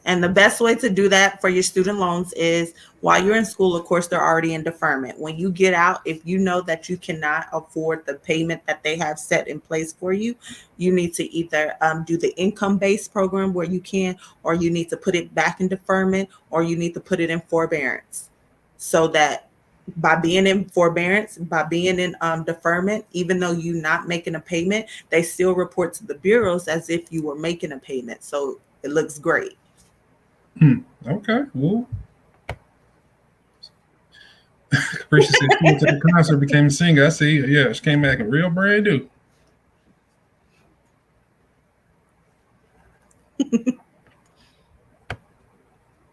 And the best way to do that for your student loans is while you're in school, of course, they're already in deferment. When you get out, if you know that you cannot afford the payment that they have set in place for you, you need to either do the income-based program where you can, or you need to put it back in deferment, or you need to put it in forbearance. So that by being in forbearance, by being in deferment, even though you're not making a payment, they still report to the bureaus as if you were making a payment. So it looks great. Okay. Well, Capricia said she went to the concert, became a singer. I see. Yeah, she came back in real brand new.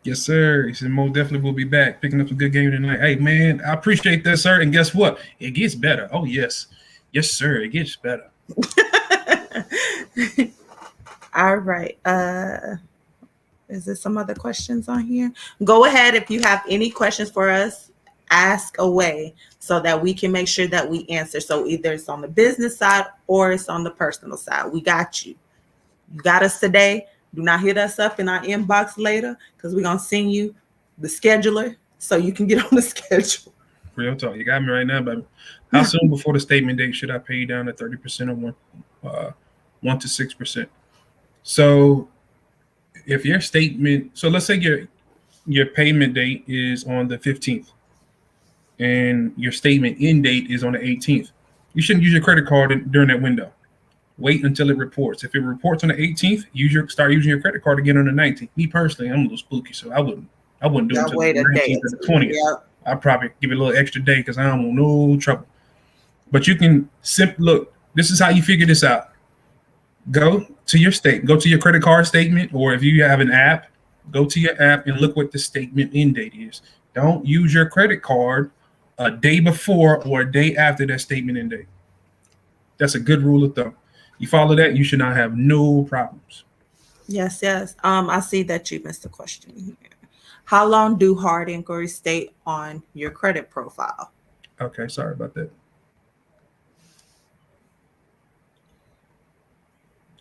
Yes, sir. He said, most definitely will be back, picking up a good game tonight. Hey, man, I appreciate that, sir. And guess what? It gets better. Oh, yes. Yes, sir. It gets better. All right. Is there some other questions on here? Go ahead if you have any questions for us, ask away so that we can make sure that we answer. So either it's on the business side or it's on the personal side. We got you. You got us today. Do not hit us up in our inbox later because we're going to send you the scheduler so you can get on the schedule. Real talk. You got me right now, baby. How soon before the statement date should I pay you down to 30% or 1 to 6%? So if your statement, so let's say your payment date is on the 15th and your statement end date is on the 18th, you shouldn't use your credit card during that window. Wait until it reports. If it reports on the 18th, start using your credit card again on the 19th. Me personally, I'm a little spooky, so I wouldn't do it until the 19th or the 20th. Yep. I'd probably give it a little extra day because I don't want no trouble. But you can look, this is how you figure this out. Go to your credit card statement, or if you have an app, go to your app and look what the statement end date is. Don't use your credit card a day before or a day after that statement end date. That's a good rule of thumb. You follow that, you should not have no problems. Yes. I see that you missed a question here. How long do hard inquiries stay on your credit profile? Okay, sorry about that.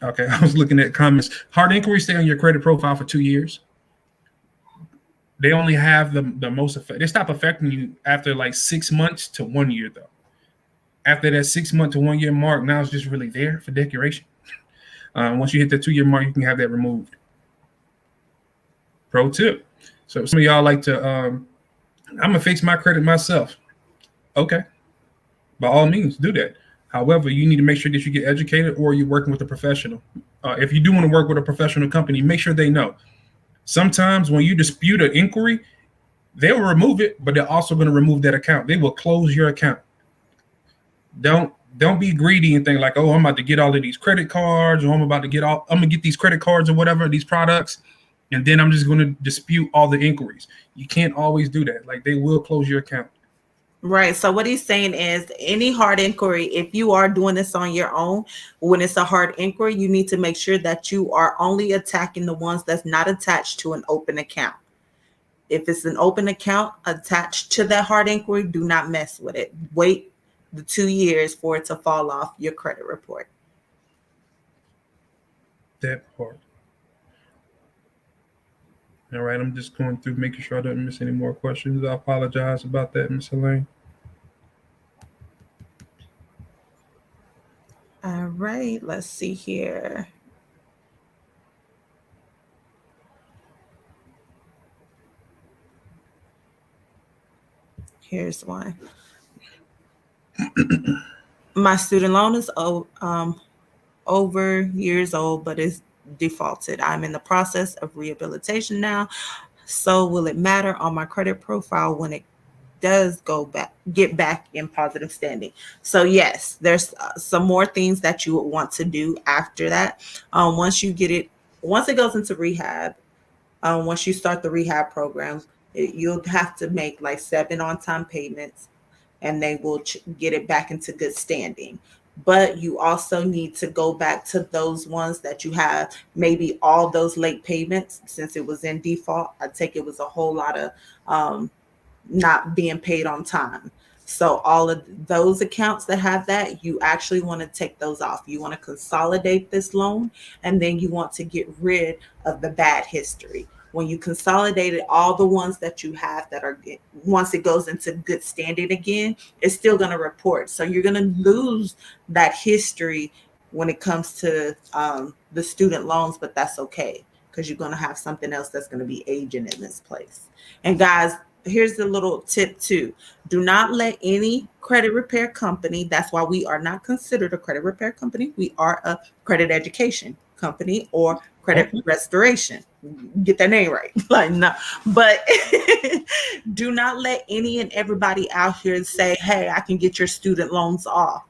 Okay, I was looking at comments. Hard inquiries stay on your credit profile for 2 years. They only have the most effect. They stop affecting you after like 6 months to 1 year, though. After that 6 month to 1 year mark, now it's just really there for decoration. Once you hit the 2 year mark, you can have that removed. Pro tip. So some of y'all like to, I'm gonna fix my credit myself. Okay, by all means, do that. However, you need to make sure that you get educated or you're working with a professional. If you do want to work with a professional company, make sure they know. Sometimes when you dispute an inquiry, they will remove it, but they're also going to remove that account. They will close your account. Don't be greedy and think like, oh, I'm about to get all of these credit cards, or I'm gonna get these credit cards or whatever, these products, and then I'm just going to dispute all the inquiries. You can't always do that. Like, they will close your account. Right. So what he's saying is any hard inquiry, if you are doing this on your own, when it's a hard inquiry, you need to make sure that you are only attacking the ones that's not attached to an open account. If it's an open account attached to that hard inquiry, do not mess with it. Wait the 2 years for it to fall off your credit report. That part. All right, I'm just going through, making sure I don't miss any more questions. I apologize about that, Miss Elaine. All right, let's see here. Here's one. My student loan is over years old, but it's defaulted. I'm in the process of rehabilitation now. So will it matter on my credit profile when it does get back in positive standing? So yes, there's some more things that you would want to do after that. Once it goes into rehab, once you start the rehab program, you'll have to make like 7 on-time payments, and they will get it back into good standing. But you also need to go back to those ones that you have, maybe all those late payments, since it was in default. I take it was a whole lot of not being paid on time. So all of those accounts that have that, you actually want to take those off. You want to consolidate this loan, and then you want to get rid of the bad history. When you consolidated all the ones that you have that are, once it goes into good standing again, it's still going to report. So you're going to lose that history when it comes to the student loans, but that's okay because you're going to have something else that's going to be aging in this place. And guys, here's the little tip too. Do not let any credit repair company, that's why we are not considered a credit repair company. We are a credit education company or credit restoration. Get that name right. Like, no, but do not let any and everybody out here say, hey, I can get your student loans off.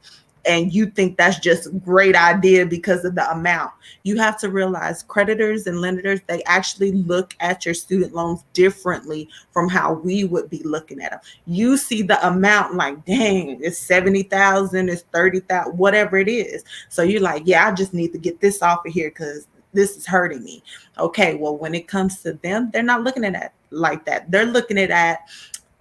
and you think that's just a great idea because of the amount. You have to realize creditors and lenders, they actually look at your student loans differently from how we would be looking at them. You see the amount like, dang, it's 70,000, it's 30,000, whatever it is. So you're like, yeah, I just need to get this off of here because this is hurting me. Okay, well, when it comes to them, they're not looking at it like that. They're looking at,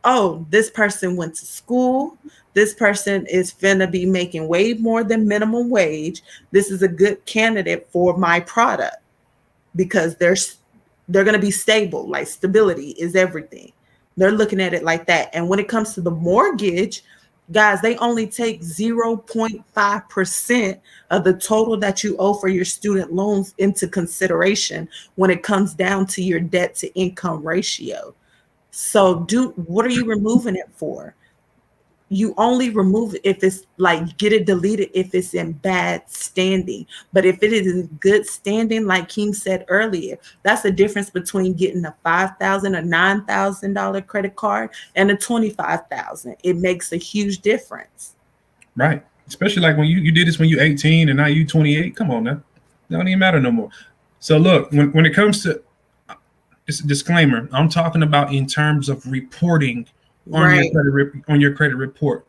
oh, this person went to school. This person is finna be making way more than minimum wage. This is a good candidate for my product because they're going to be stable. Like, stability is everything. They're looking at it like that. And when it comes to the mortgage, guys, they only take 0.5% of the total that you owe for your student loans into consideration when it comes down to your debt to income ratio. So what are you removing it for? You only remove it if it's like, get it deleted if it's in bad standing. But if it is in good standing, like Keem said earlier, that's the difference between getting a $5,000 or $9,000 credit card and a $25,000. It makes a huge difference. Right. Especially like when you did this when you're 18 and now you 28. Come on now. It don't even matter no more. So look, when it comes to, it's a disclaimer, I'm talking about in terms of reporting on your credit report.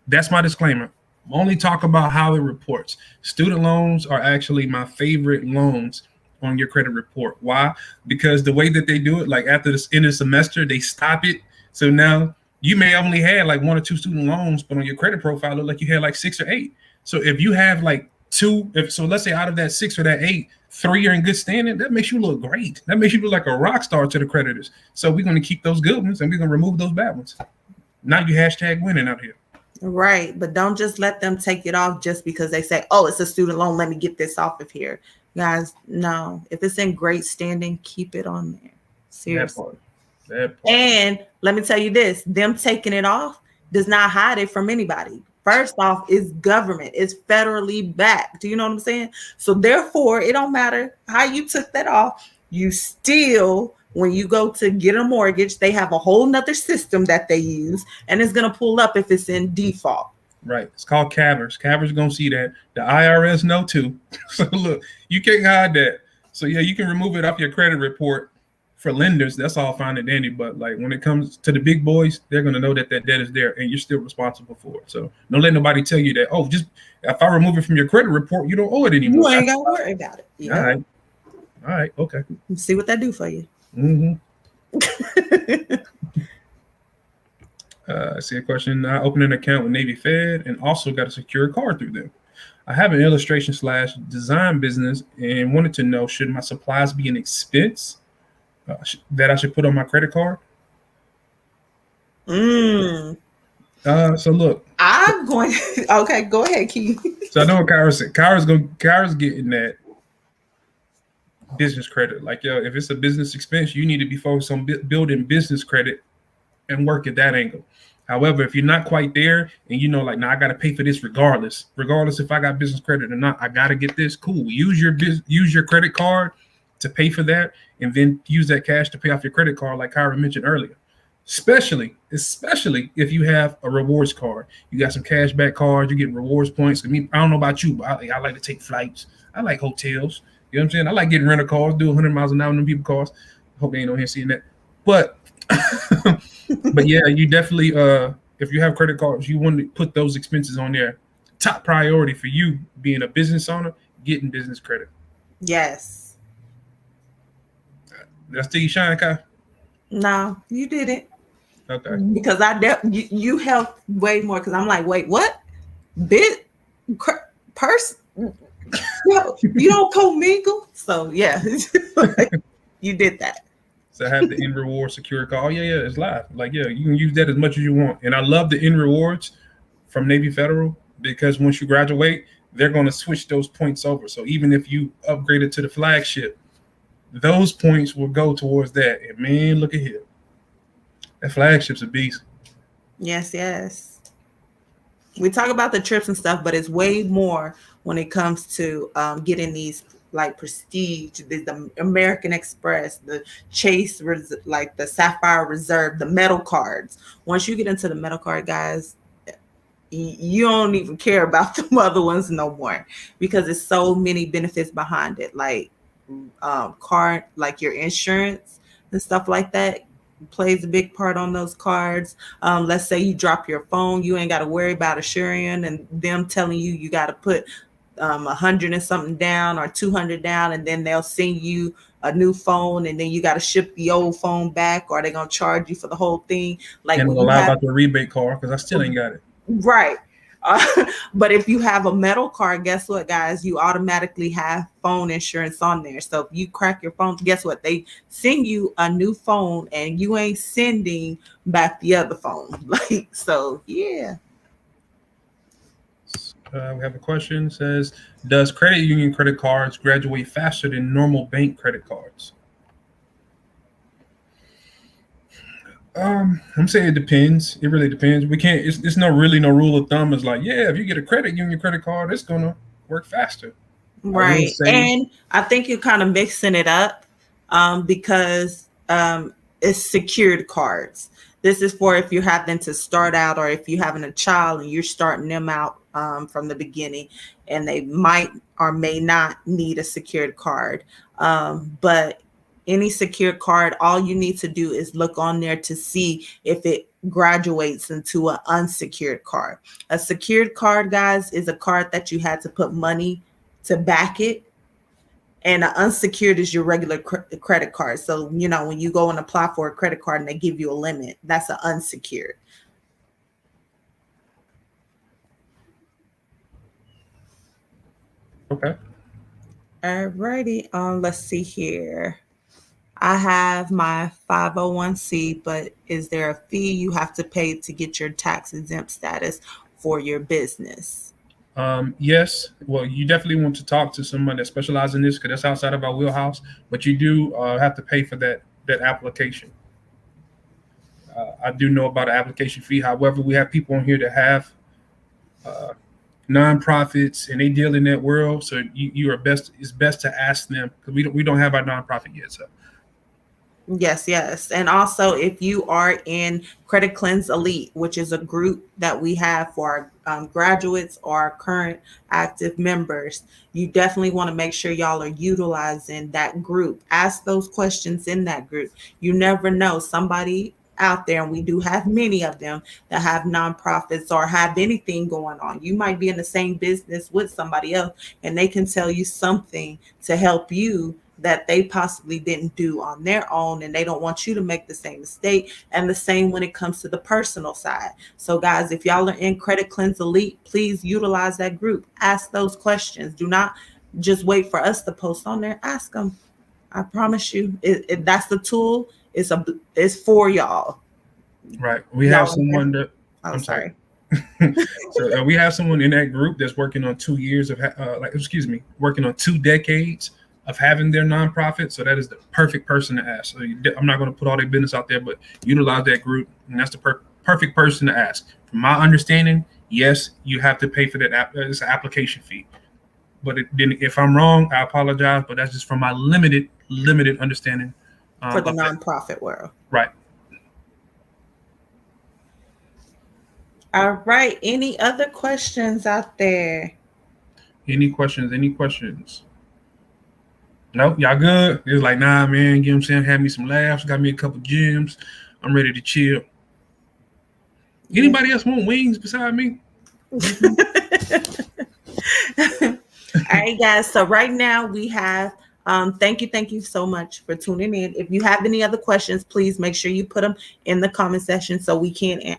That's my disclaimer. Only talk about how it reports. Student loans are actually my favorite loans on your credit report. Why? Because the way that they do it, like after the end of the semester, they stop it. So now you may only have like 1 or 2 student loans, but on your credit profile, it look like you had like 6 or 8. So if you have like 2, so let's say out of that 6 or that 8, 3 are in good standing, that makes you look great. That makes you look like a rock star to the creditors. So we're going to keep those good ones and we're going to remove those bad ones. Now you hashtag winning out here. Right. But don't just let them take it off just because they say, oh, it's a student loan, let me get this off of here. Guys, no. If it's in great standing, keep it on there. Seriously. That part. And let me tell you this, them taking it off does not hide it from anybody. First off, it's government. It's federally backed. Do you know what I'm saying? So therefore, it don't matter how you took that off. You still, when you go to get a mortgage, they have a whole nother system that they use, and it's going to pull up if it's in default. Right. It's called CAVRS. CAVRS going to see that. The IRS know too. So look, you can't hide that. So yeah, you can remove it off your credit report. For lenders, that's all fine and dandy, but like when it comes to the big boys, they're going to know that that debt is there and you're still responsible for it. So don't let nobody tell you that, oh, just if I remove it from your credit report, you don't owe it anymore. You ain't got to worry about it. Yeah. All right. Okay. See what that do for you. Mm-hmm. I see a question. I opened an account with Navy Fed and also got a secure card through them. I have an illustration/design business and wanted to know, should my supplies be an expense that I should put on my credit card? So look, I'm going. Okay, go ahead, Keith. So I know what Kyra said. Kyra's getting that business credit. Like, yo, if it's a business expense, you need to be focused on building business credit and work at that angle. However, if you're not quite there and you know, like, now I got to pay for this regardless if I got business credit or not, I got to get this. Cool. Use your credit card to pay for that, and then use that cash to pay off your credit card, like Kyra mentioned earlier. Especially if you have a rewards card. You got some cash back cards, you get rewards points. I mean, I don't know about you, but I like to take flights. I like hotels. You know what I'm saying? I like getting rental cars, do 100 miles an hour in them people cars. Hope they ain't on here seeing that. But but yeah, you definitely if you have credit cards, you want to put those expenses on there. Top priority for you being a business owner, getting business credit. Yes. Did I steal you shine, Kai? No, you didn't. Okay. Because you helped way more. Because I'm like, wait, what? Person? You don't commingle? So yeah, you did that. So I have the in reward secure card. Oh yeah, it's live. Like yeah, you can use that as much as you want. And I love the in rewards from Navy Federal because once you graduate, they're going to switch those points over. So even if you upgraded to the flagship, those points will go towards that. And man, look at here. That flagship's a beast. Yes. We talk about the trips and stuff, but it's way more when it comes to getting these like prestige, the American Express, the Chase, like the Sapphire Reserve, the metal cards. Once you get into the metal card, guys, you don't even care about the other ones no more, because there's so many benefits behind it, like card, like your insurance and stuff like that plays a big part on those cards. Let's say you drop your phone, you ain't got to worry about assuring and them telling you got to put 100 and something down or 200 down, and then they'll send you a new phone, and then you got to ship the old phone back, or they're gonna charge you for the whole thing. Like And when we'll you lie have, about the rebate card because I still ain't got it. right. But if you have a metal card, guess what, guys? You automatically have phone insurance on there. So if you crack your phone, guess what? They send you a new phone, and you ain't sending back the other phone. Like, so yeah. We have a question. It says, does credit union credit cards graduate faster than normal bank credit cards? I'm saying it depends. It really depends. We can't. It's no really no rule of thumb. It's like, yeah, if you get a credit union credit card, it's gonna work faster. Right. And I think you're kind of mixing it up because it's secured cards. This is for if you're having to start out, or if you're having a child and you're starting them out from the beginning, and they might or may not need a secured card. But any secured card, all you need to do is look on there to see if it graduates into an unsecured card. A secured card, guys, is a card that you had to put money to back it, and an unsecured is your regular credit card. So when you go and apply for a credit card and they give you a limit, that's an unsecured. Okay. All righty. Let's see here. I have my 501c, but is there a fee you have to pay to get your tax exempt status for your business? Yes. Well, you definitely want to talk to someone that specializes in this, because that's outside of our wheelhouse. But you do have to pay for that application. I do know about an application fee. However, we have people on here that have nonprofits, and they deal in that world. So it's best to ask them, because we don't have our nonprofit yet. So. Yes. And also, if you are in Credit Cleanse Elite, which is a group that we have for our graduates or current active members, you definitely want to make sure y'all are utilizing that group. Ask those questions in that group. You never know, somebody out there, and we do have many of them that have nonprofits or have anything going on. You might be in the same business with somebody else, and they can tell you something to help you that they possibly didn't do on their own, and they don't want you to make the same mistake. And the same when it comes to the personal side. So guys, if y'all are in Credit Cleanse Elite, please utilize that group. Ask those questions. Do not just wait for us to post on there. Ask them. I promise you, that's the tool. It's for y'all. Right. We have someone that. I'm sorry. So we have someone in that group that's working on 2 years of working on 2 decades of having their nonprofit. So that is the perfect person to ask. So I'm not going to put all their business out there, but utilize that group, and that's the perfect person to ask. From my understanding, yes, you have to pay for that. It's an application fee. But then, if I'm wrong, I apologize. But that's just from my limited understanding for the nonprofit world. Right. All right. Any other questions out there? Any questions? Nope, y'all good? It was like, nah, man, you know what I'm saying? Had me some laughs, got me a couple gems. I'm ready to chill. Anybody else want wings beside me? All right, guys. So right now we have, thank you so much for tuning in. If you have any other questions, please make sure you put them in the comment section so we can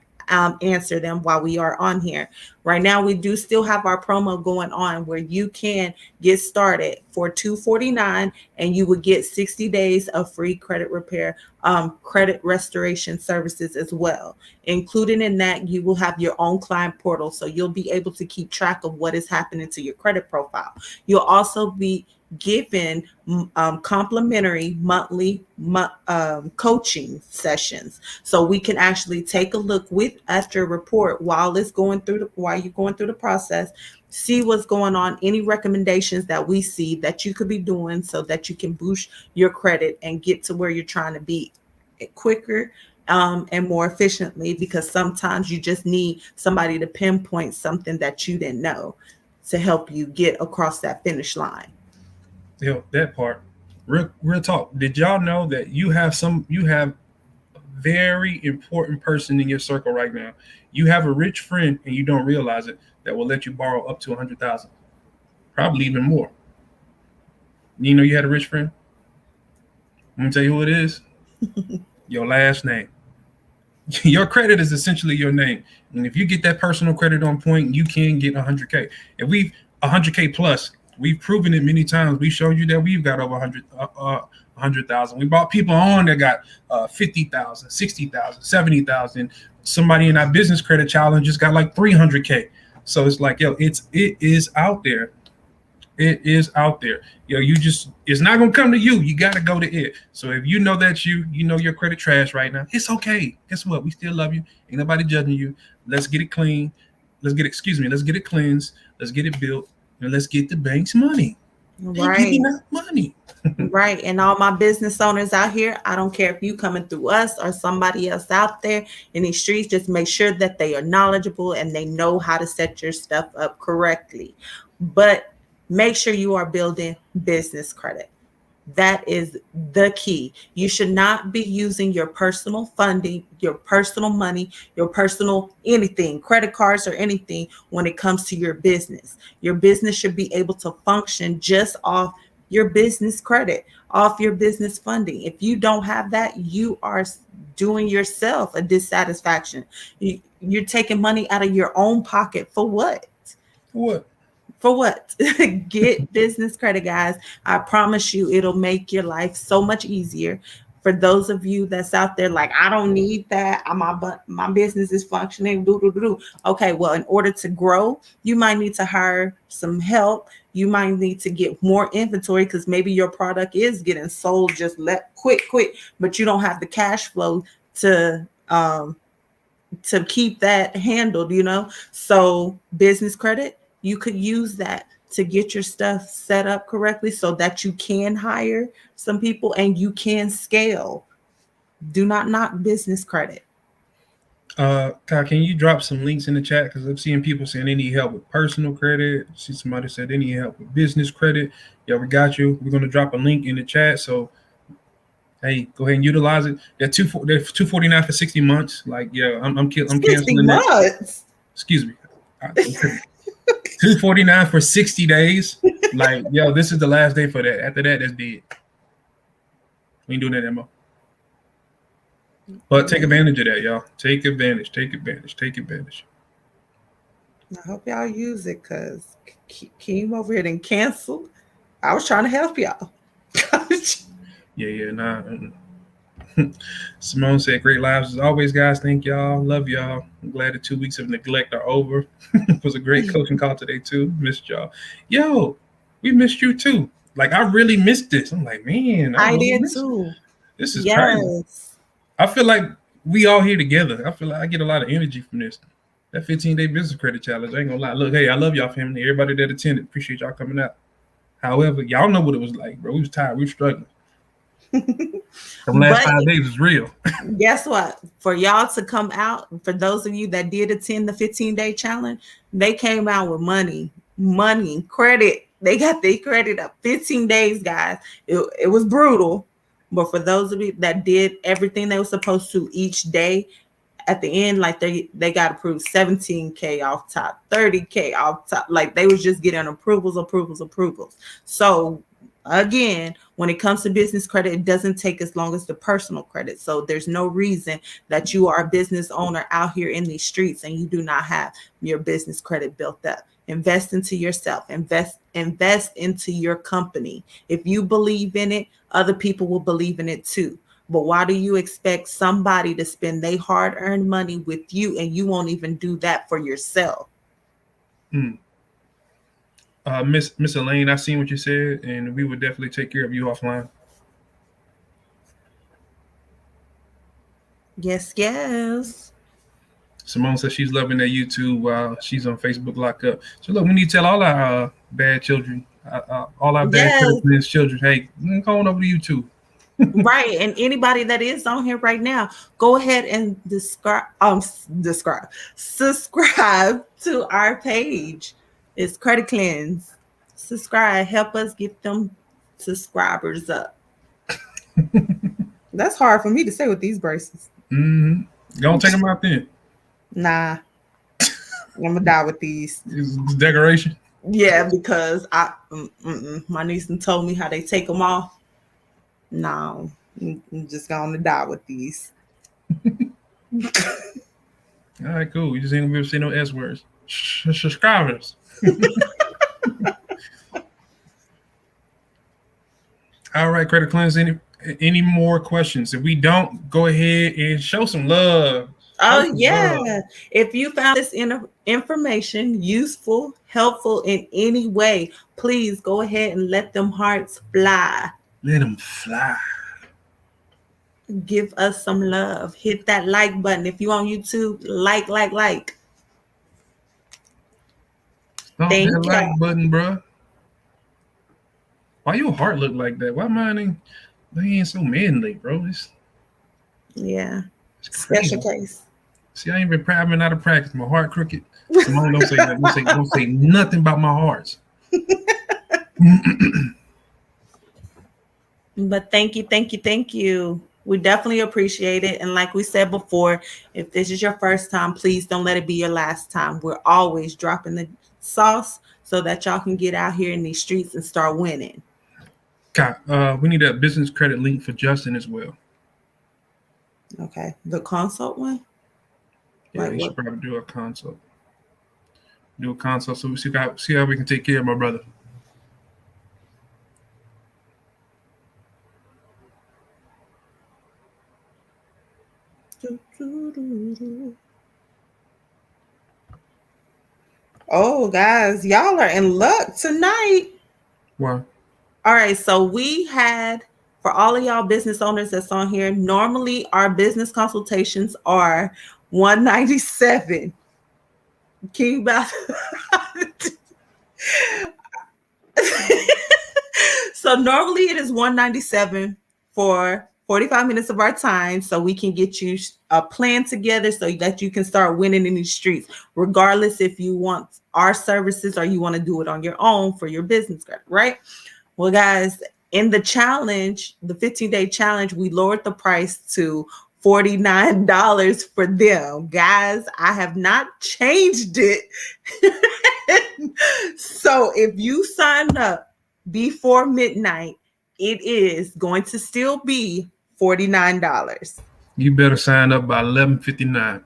answer them while we are on here. Right now, we do still have our promo going on where you can get started for $249, and you would get 60 days of free credit repair, credit restoration services as well. Included in that, you will have your own client portal, so you'll be able to keep track of what is happening to your credit profile. You'll also be given complimentary monthly coaching sessions, so we can actually take a look at your report while you're going through the process, see what's going on, any recommendations that we see that you could be doing so that you can boost your credit and get to where you're trying to be quicker, and more efficiently, because sometimes you just need somebody to pinpoint something that you didn't know to help you get across that finish line. That part. Real talk. Did y'all know that you have a very important person in your circle right now? You have a rich friend and you don't realize it that will let you borrow up to 100,000, probably even more. You know you had a rich friend. I'm gonna tell you who it is. Your last name. Your credit is essentially your name, and if you get that personal credit on point, you can get 100K. If we've 100K plus, we've proven it many times. We showed you that we've got over 100,000. We brought people on that got 50,000, 60,000, 70,000. Somebody in our business credit challenge just got like 300K. So it's like, yo, it is out there. It is out there. Yo, it's not gonna come to you. You gotta go to it. So if you know that you know your credit trash right now, it's okay. Guess what? We still love you. Ain't nobody judging you. Let's get it clean. Let's get it cleansed. Let's get it built, and let's get the bank's money. Right. Money. Right. And all my business owners out here, I don't care if you coming through us or somebody else out there in these streets, just make sure that they are knowledgeable and they know how to set your stuff up correctly. But make sure you are building business credit. That is the key. You should not be using your personal funding, your personal money, your personal anything, credit cards or anything when it comes to your business. Your business should be able to function just off your business credit, off your business funding. If you don't have that, you are doing yourself a dissatisfaction. You're taking money out of your own pocket for what? For what? Get business credit, guys. I promise you, it'll make your life so much easier. For those of you that's out there, like, I don't need that. My business is functioning. Okay, well, in order to grow, you might need to hire some help. You might need to get more inventory because maybe your product is getting sold just quick, but you don't have the cash flow to keep that handled, So business credit, you could use that to get your stuff set up correctly so that you can hire some people and you can scale. Do not knock business credit. Kyle, can you drop some links in the chat? Because I'm seeing people saying they need help with personal credit. I see somebody said they need help with business credit. Yeah, we got you. We're going to drop a link in the chat. So, hey, go ahead and utilize it. They're $249 for 60 months. Like, yeah, I'm canceling that. Excuse me. $249 for 60 days. Like, yo, this is the last day for that. After that, that's dead. We ain't doing that anymore. But take advantage of that, y'all. Take advantage. I hope y'all use it because Keem over here and canceled. I was trying to help y'all. Nah. Simone said, great lives as always, guys. Thank y'all. Love y'all. I'm glad the 2 weeks of neglect are over. It was a great coaching call today, too. Missed y'all. Yo, we missed you, too. Like, I really missed this. I'm like, man. I did, too. This is crazy. I feel like we all here together. I feel like I get a lot of energy from this. That 15-day business credit challenge, I ain't gonna lie. Look, hey, I love y'all, family. Everybody that attended, appreciate y'all coming out. However, y'all know what it was like, bro. We was tired. We were struggling. From last 5 days is real. Guess what? For y'all to come out, for those of you that did attend the 15-day challenge, they came out with money, credit. They got their credit up 15 days, guys. It was brutal. But for those of you that did everything they were supposed to each day, at the end, like they got approved 17K off top, 30K off top. Like they was just getting approvals. So again, when it comes to business credit, it doesn't take as long as the personal credit. So there's no reason that you are a business owner out here in these streets and you do not have your business credit built up. Invest into yourself. Invest into your company. If you believe in it, other people will believe in it too. But why do you expect somebody to spend their hard-earned money with you and you won't even do that for yourself? Miss Elaine, I seen what you said, and we would definitely take care of you offline. Yes. Simone says she's loving that YouTube while she's on Facebook locked up. So look, we need to tell all our bad children, all our bad children, hey, come on over to YouTube. Right. And anybody that is on here right now, go ahead and subscribe to our page. It's Credit Cleanse. Subscribe. Help us get them subscribers up. That's hard for me to say with these braces. Go take them out then. Nah. I'm gonna die with these. It's decoration. Yeah, because my niece told me how they take them off. No, I'm just gonna die with these. All right, cool. You just ain't gonna be able to say no S words. Subscribers. All right, Credit Cleanse. Any more questions? If we don't, go ahead and show some love. Oh, yeah. If you found this information useful, helpful in any way, please go ahead and let them hearts fly. Let them fly. Give us some love. Hit that like button. If you on YouTube, like. Thank that like button, bro. Why your heart look like that? Why mine ain't so manly, bro? Yeah. Special case. See, I ain't been out of practice. My heart crooked. Simone don't say that. Don't say nothing about my hearts. But thank you. We definitely appreciate it. And like we said before, if this is your first time, please don't let it be your last time. We're always dropping the sauce so that y'all can get out here in these streets and start winning. We need a business credit link for Justin as well. Okay. The consult one? Yeah, you should probably do a consult. Do a consult so we see how we can take care of my brother. Oh, guys, y'all are in luck tonight. Why? All right, so we had, for all of y'all business owners that's on here, normally our business consultations are $197. Can you about So normally it is $197 for 45 minutes of our time, so we can get you a plan together so that you can start winning in these streets, regardless if you want our services or you want to do it on your own for your business, right? Well, guys, in the challenge, the 15-day challenge, we lowered the price to $49 for them. Guys, I have not changed it. So if you sign up before midnight, it is going to still be $49. You better sign up by 11:59.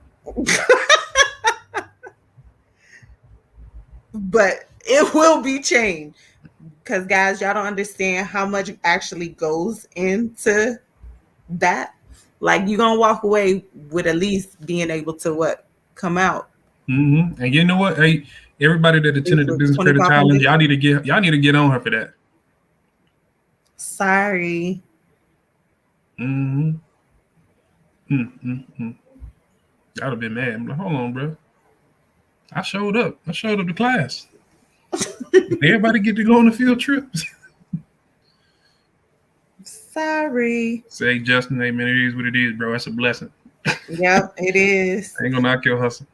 But it will be changed. Because, guys, y'all don't understand how much actually goes into that. Like, you're going to walk away with at least being able to come out. Mm-hmm. And you know what? Hey, everybody that attended the business credit challenge, y'all need to get on her for that. Sorry. Mm-hmm. I'd have been mad. I'm like, hold on, bro. I showed up to class. Everybody get to go on the field trips. Sorry. Say, Justin, hey man, it is what it is, bro. That's a blessing. Yep, it is. I ain't gonna knock your hustle.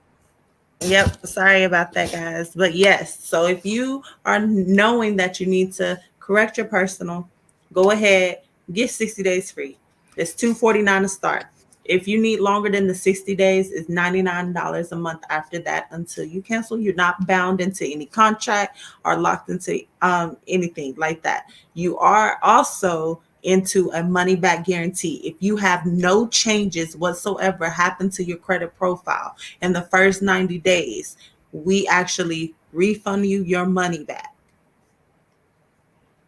Yep. Sorry about that, guys. But yes, so if you are knowing that you need to correct your personal, go ahead, get 60 days free. It's $249 to start. If you need longer than the 60 days, it's $99 a month after that until you cancel. You're not bound into any contract or locked into anything like that. You are also into a money back guarantee. If you have no changes whatsoever happen to your credit profile in the first 90 days, we actually refund you your money back.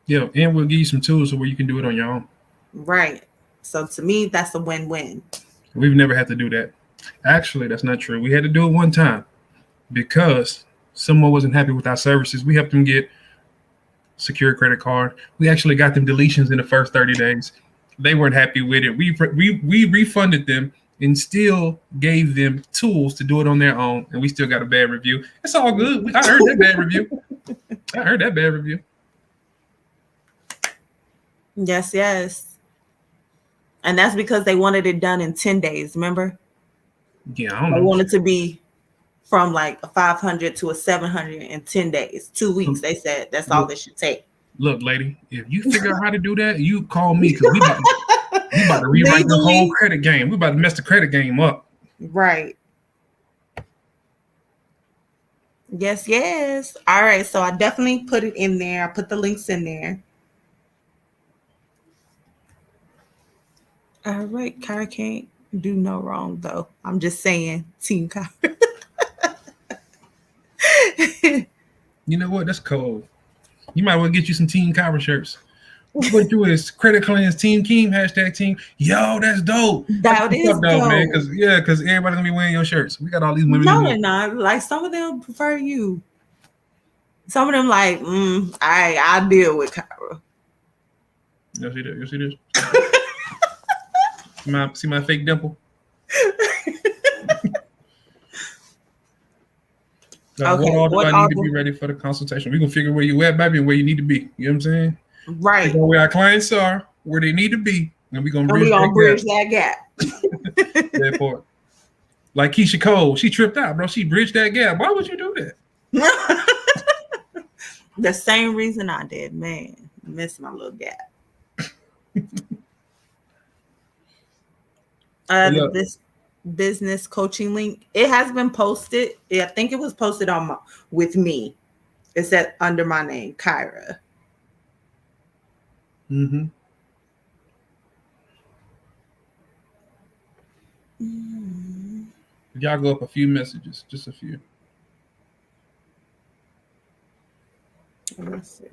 Yeah, and we'll give you some tools so where you can do it on your own. Right. So to me, that's a win-win. We've never had to do that. Actually, that's not true. We had to do it one time because someone wasn't happy with our services. We helped them get secure credit card. We actually got them deletions in the first 30 days. They weren't happy with it. We refunded them and still gave them tools to do it on their own. And we still got a bad review. It's all good. I heard that bad review. Yes. And that's because they wanted it done in 10 days. Remember? Yeah, I don't They know. wanted to be from like a 500 to a 700 in 10 days, 2 weeks. They said that's all it should take. Look, lady, if you figure out how to do that, you call me because we about to rewrite the whole Legally. credit game. We about to mess the credit game up. Right. Yes, yes. All right. So I definitely put it in there. I put the links in there. All right. Kyra can't do no wrong, though. I'm just saying, Team Kyra. You know what? That's cold. You might want to get you some Team Kyra shirts. What you is Credit Cleanse Team Keem #team. Yo, that's dope. That That's is what's up, though, man. dope. Because everybody's gonna be wearing your shirts. We got all these women. No, in they're here. not. Like some of them prefer you. Some of them like, I deal with Kyra. You see that? You see this? see my fake dimple? Okay, what all do I need to be ready for the consultation? We're gonna figure where you at, baby, and where you need to be. You know what I'm saying? Right. Figure out where our clients are, where they need to be, and we're gonna bridge that gap. That part. Like Keisha Cole, she tripped out, bro. She bridged that gap. Why would you do that? The same reason I did, man. Missed my little gap. This business coaching link, it has been posted. I think it was posted on with me. It's under my name, Kyra. Mm-hmm. Y'all go up a few messages, just a few. Let's see.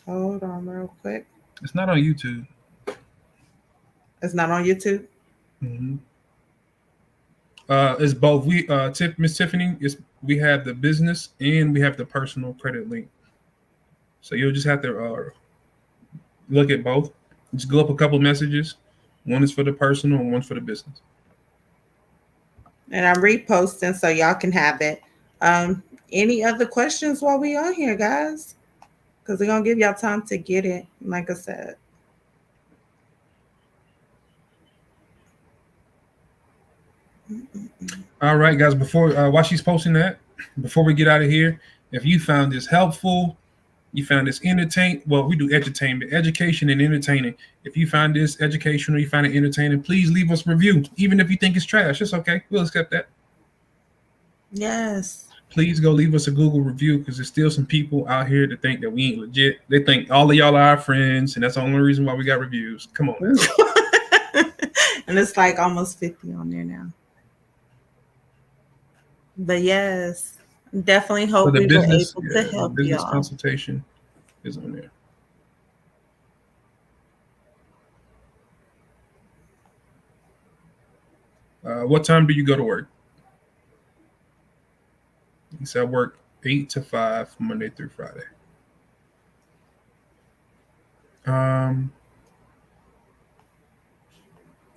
Hold on real quick. It's not on YouTube. It's not on YouTube? Mm-hmm. It's both. Miss Tiffany, we have the business and we have the personal credit link. So you'll just have to look at both. Just go up a couple messages. One is for the personal and one's for the business. And I'm reposting so y'all can have it. Any other questions while we on here, guys? Because we're going to give y'all time to get it, like I said. All right, guys, while she's posting that, before we get out of here, if you found this helpful, you found this entertaining, well, we do entertainment, education and entertaining. If you find this educational, you find it entertaining, please leave us a review. Even if you think it's trash, it's okay. We'll accept that. Yes. Please go leave us a Google review because there's still some people out here that think that we ain't legit. They think all of y'all are our friends, and that's the only reason why we got reviews. Come on now. And it's like almost 50 on there now. But yes, definitely hope we were able to help the business y'all. Consultation is on there. What time do you go to work? He said I work 8 to 5 Monday through Friday.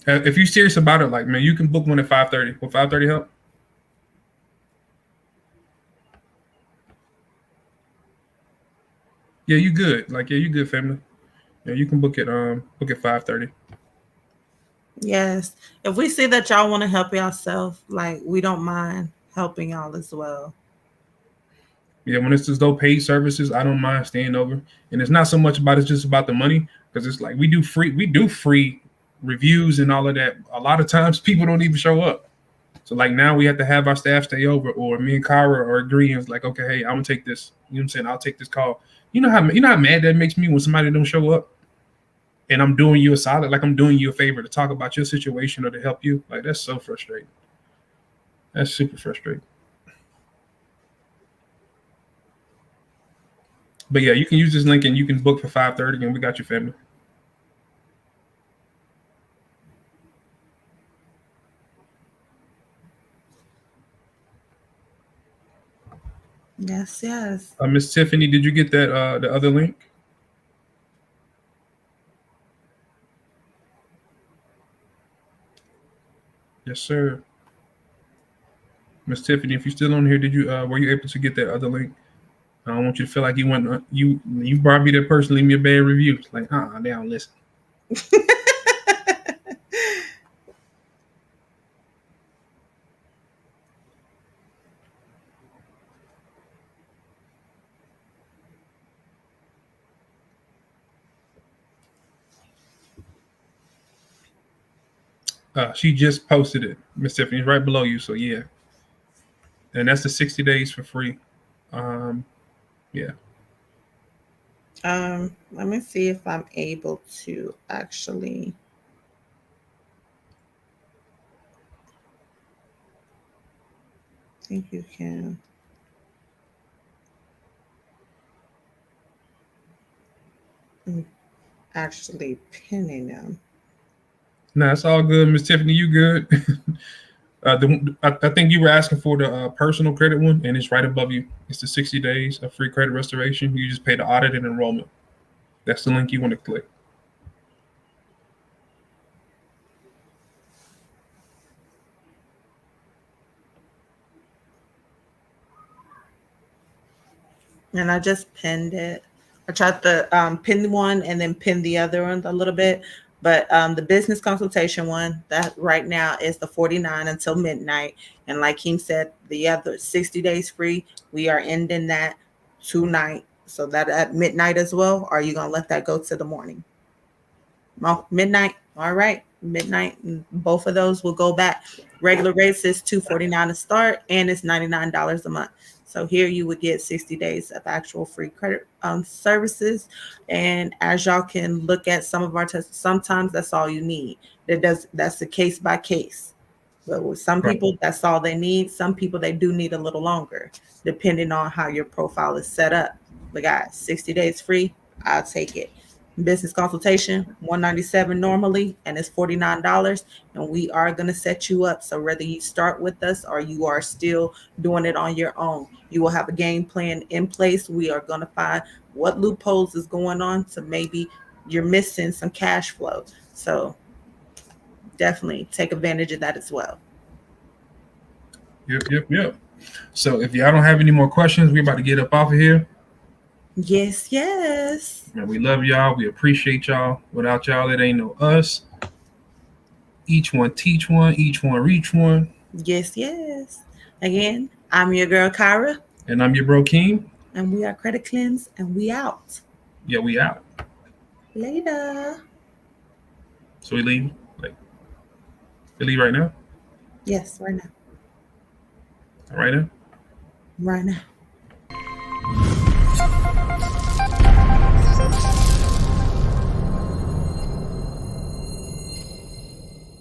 If you're serious about it, like, man, you can book one at 5:30. Will 5:30 help? Yeah, you good. Like, yeah, you good, family. Yeah, you can book it. Book at 5:30. Yes. If we see that y'all want to help yourself, like, we don't mind helping y'all as well. Yeah, when it's just those paid services, I don't mind staying over. And it's not so much about it's just about the money, because it's like we do free reviews and all of that. A lot of times people don't even show up. So like now we have to have our staff stay over, or me and Kyra are agreeing. It's like, okay, hey, I'm gonna take this. You know what I'm saying? I'll take this call. You know how mad that makes me when somebody don't show up, and I'm doing you a solid, like I'm doing you a favor to talk about your situation or to help you. Like that's so frustrating. That's super frustrating. But yeah, you can use this link and you can book for 5:30, and we got your family. Yes, yes. Miss Tiffany, did you get that the other link? Yes, sir. Miss Tiffany, if you're still on here, did you were you able to get that other link? I don't want you to feel like you brought me that person, leave me a bad review. It's like, they don't listen. She just posted it. Miss Tiffany's right below you. So yeah, and that's the 60 days for free. Yeah. Let me see if I'm able to actually. I think you can. I'm actually pinning them. No, it's all good, Miss Tiffany. You good? I think you were asking for the personal credit one, and it's right above you. It's the 60 days of free credit restoration. You just pay the audit and enrollment. That's the link you want to click. And I just pinned it. I tried to pin one and then pin the other one a little bit. But the business consultation one, that right now is the 49 until midnight. And like Keem said, the other 60 days free, we are ending that tonight. So that at midnight as well, or are you going to let that go to the morning? Oh, midnight. All right. Midnight. Both of those will go back. Regular rates is $249 to start, and it's $99 a month. So here you would get 60 days of actual free credit services. And as y'all can look at some of our tests, sometimes that's all you need. That's the case by case. But with some Right. people, that's all they need. Some people they do need a little longer, depending on how your profile is set up. But guys, 60 days free, I'll take it. Business consultation, $197 normally, and it's $49. And we are going to set you up. So whether you start with us or you are still doing it on your own, you will have a game plan in place. We are going to find what loopholes is going on. So maybe you're missing some cash flow. So definitely take advantage of that as well. Yep. So if y'all don't have any more questions, we're about to get up off of here. Yes. And we love y'all. We appreciate y'all. Without y'all, it ain't no us. Each one teach one. Each one reach one. Yes. Again, I'm your girl, Kyra. And I'm your bro, Keem. And we are Credit Cleanse, and we out. Yeah, we out. Later. So we leave? We leave right now? Yes, right now. Right now? Right now.